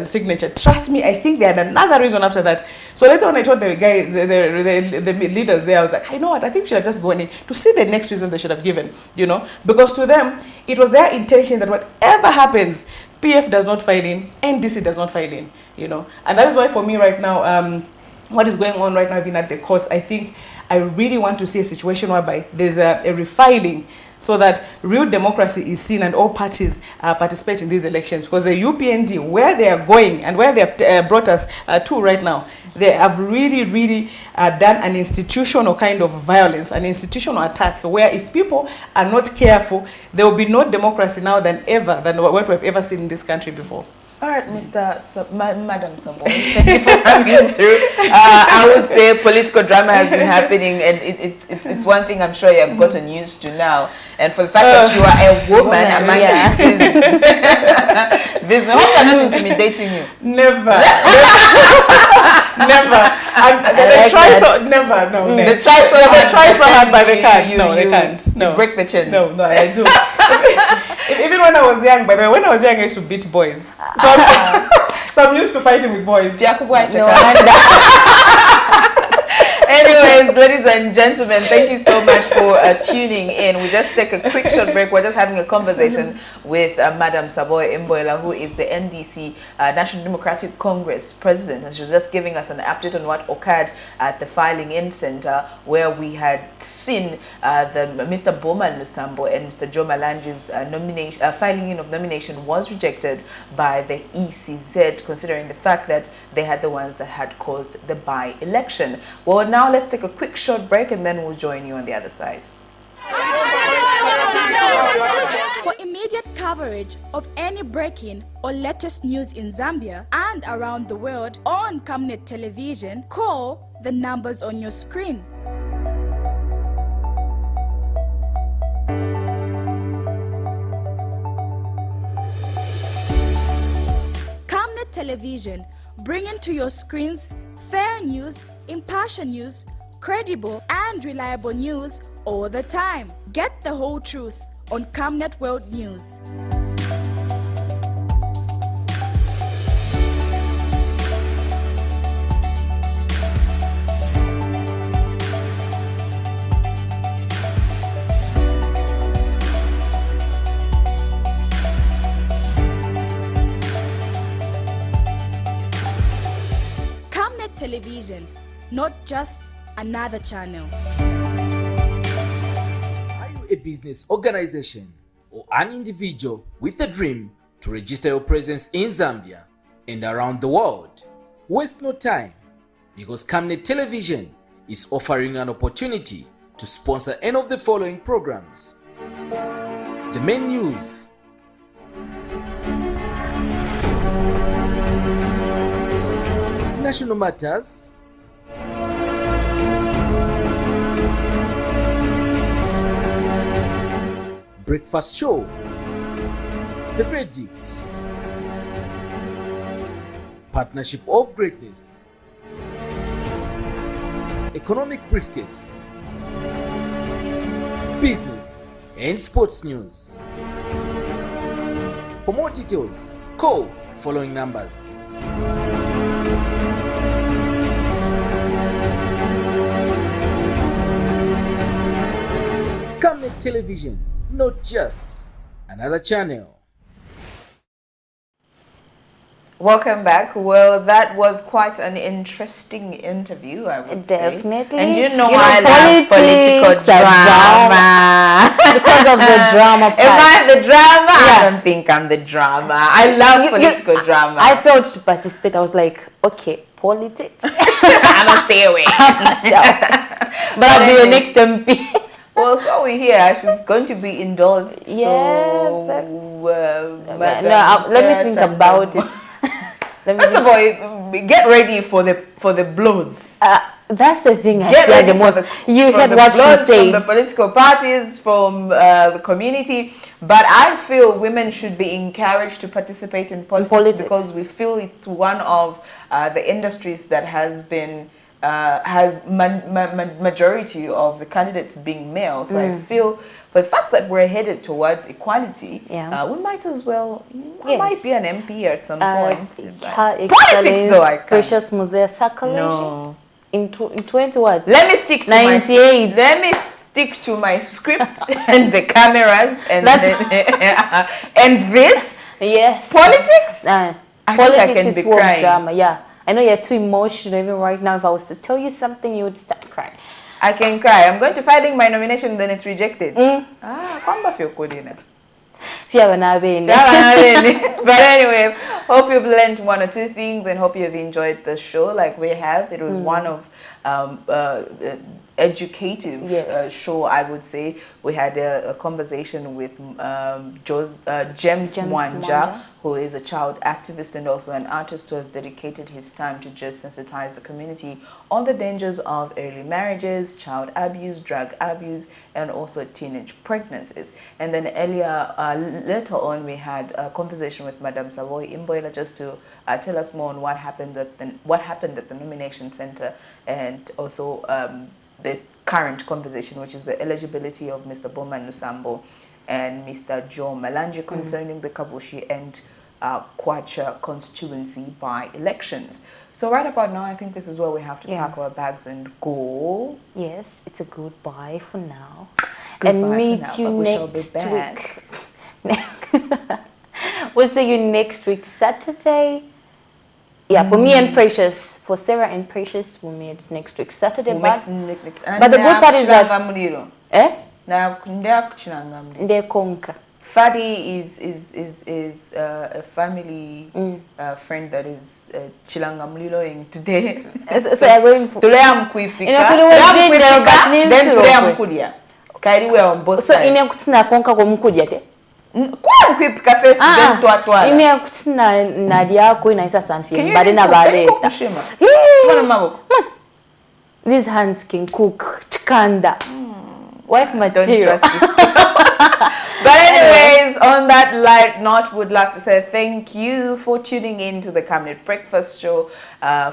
Speaker 22: signature. Trust me, I think they had another reason after that. So later on, I told the guy, the leaders there, I was like, I know what, I think we should have just gone in to see the next reason they should have given, you know, because to them, it was their intention that whatever happens, PF does not file in, NDC does not file in, you know. And that is why for me right now, what is going on right now even at the courts, I think I really want to see a situation whereby there's a refiling so that real democracy is seen and all parties participate in these elections. Because the UPND, where they are going and where they have brought us to right now, they have really, really done an institutional kind of violence, an institutional attack, where if people are not careful, there will be no democracy now than what we've ever seen in this country before.
Speaker 2: All right, Madam Sambo, thank you for coming through. I would say political drama has been happening, and it's one thing I'm sure you have gotten used to now. And for the fact that you are a woman among this, I hope they're not intimidating you.
Speaker 22: Never. Never. They try so never. No.
Speaker 2: They try so hard,
Speaker 22: but they can't. No, they can't. No.
Speaker 2: You break the chains.
Speaker 22: No, I do. Even when I was young, by the way, when I was young, I used to beat boys. So I'm used to fighting with boys.
Speaker 2: Anyways, ladies and gentlemen, thank you so much for tuning in. We just take a quick short break. We're just having a conversation with Madam Saboy Mboela, who is the NDC National Democratic Congress president, and she was just giving us an update on what occurred at the filing in center, where we had seen Mr. Bowman Lusambo and Mr. Joe Malanji's filing in of nomination was rejected by the ECZ, considering the fact that they had the ones that had caused the by-election. Well, now let's take a quick short break and then we'll join you on the other side.
Speaker 7: For immediate coverage of any breaking or latest news in Zambia and around the world on Camnet television, call the numbers on your screen. Television, bringing to your screens fair news, impartial news, credible and reliable news all the time. Get the whole truth on Camnet World News. Camnet Television, not just another channel.
Speaker 8: Are you a business organization or an individual with a dream to register your presence in Zambia and around the world? Waste no time, because Camnet Television is offering an opportunity to sponsor any of the following programs: the main news, national matters, breakfast show, the verdict, partnership of greatness, economic briefcase, business and sports news. For more details, call the following numbers. Camnet Television, not just another channel.
Speaker 2: Welcome back. Well, that was quite an interesting interview, I would
Speaker 1: Definitely.
Speaker 2: say. And you know I love political drama.
Speaker 1: Because of the drama part.
Speaker 2: Am I the drama? Yeah. I don't think I'm the drama. I love political drama.
Speaker 1: I failed to participate. I was like, okay, politics.
Speaker 2: I must stay away.
Speaker 1: But I'll be the next MP.
Speaker 2: Well, so we hear she's going to be endorsed.
Speaker 1: Yeah.
Speaker 2: So,
Speaker 1: let me think about it.
Speaker 2: First of all, get ready for the blows.
Speaker 1: That's the thing I
Speaker 2: get
Speaker 1: fear
Speaker 2: ready
Speaker 1: the most. You
Speaker 2: for
Speaker 1: heard
Speaker 2: the
Speaker 1: what she
Speaker 2: blows
Speaker 1: said.
Speaker 2: from the political parties, from the community. But I feel women should be encouraged to participate in politics because we feel it's one of the industries that has been majority of the candidates being male. So I feel the fact that we're headed towards equality, we might as well. I might be an MP at some point. Politics, though, I can't.
Speaker 1: Precious Musea Sacrilege.
Speaker 2: No.
Speaker 1: In 20 what?
Speaker 2: Let me stick to
Speaker 1: 98.
Speaker 2: Let me stick to my script and the cameras and and this.
Speaker 1: Yes.
Speaker 2: Politics.
Speaker 1: Politics is war drama. Yeah. I know you're too emotional even right now. If I was to tell you something, you would start crying.
Speaker 2: I can cry. I'm going to filing my nomination, then it's rejected. Kwamba feel good enough. But anyways, hope you've learned one or two things and hope you've enjoyed the show like we have. It was one of educative show, I would say. We had a conversation with James Mwanja, who is a child activist and also an artist who has dedicated his time to just sensitize the community on the dangers of early marriages, child abuse, drug abuse, and also teenage pregnancies. And then earlier, later on, we had a conversation with Madam Savoy Imboila just to tell us more on what happened at the nomination center, and also the current conversation, which is the eligibility of Mr. Bowman Nusambo and Mr. Joe Malanje concerning the Kabushi and Kwacha constituency by-elections. So right about now, I think this is where we have to pack our bags and go.
Speaker 1: Yes, it's a goodbye for now.
Speaker 2: Goodbye
Speaker 1: and meet
Speaker 2: now,
Speaker 1: you
Speaker 2: next
Speaker 1: week. We'll see you next week, Saturday. Yeah, for me and Precious, for Sarah and Precious, we'll meet next week, Saturday. But the good part is that...
Speaker 2: Fadi is a family friend that is chilangamlilo today.
Speaker 1: So I'm going for...
Speaker 2: Then on both
Speaker 1: sides. So ine kutina konka kwa mkujate?
Speaker 2: Kwa mkwipika face then twatwala.
Speaker 1: Ine kutina nadia ko ina isa sanfie bade na baleta. These hands can cook chikanda. Wife material.
Speaker 2: Don't trust this. But anyways, on that light note, would love to say thank you for tuning in to the Camnet Breakfast Show.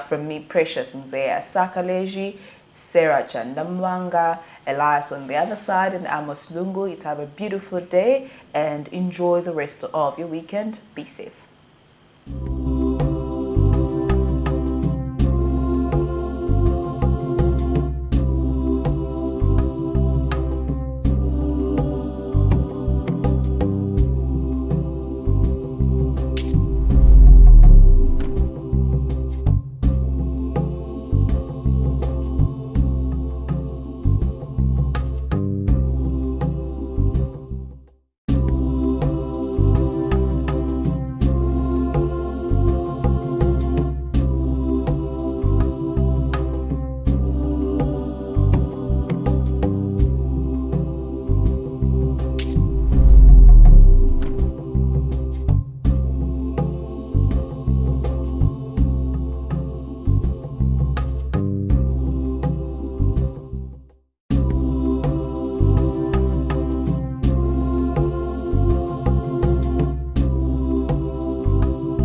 Speaker 2: From me, Precious Nzea Sakaleji, Sarah Chandamwanga, Elias on the other side, and Amos Lungu. Have a beautiful day and enjoy the rest of your weekend. Be safe.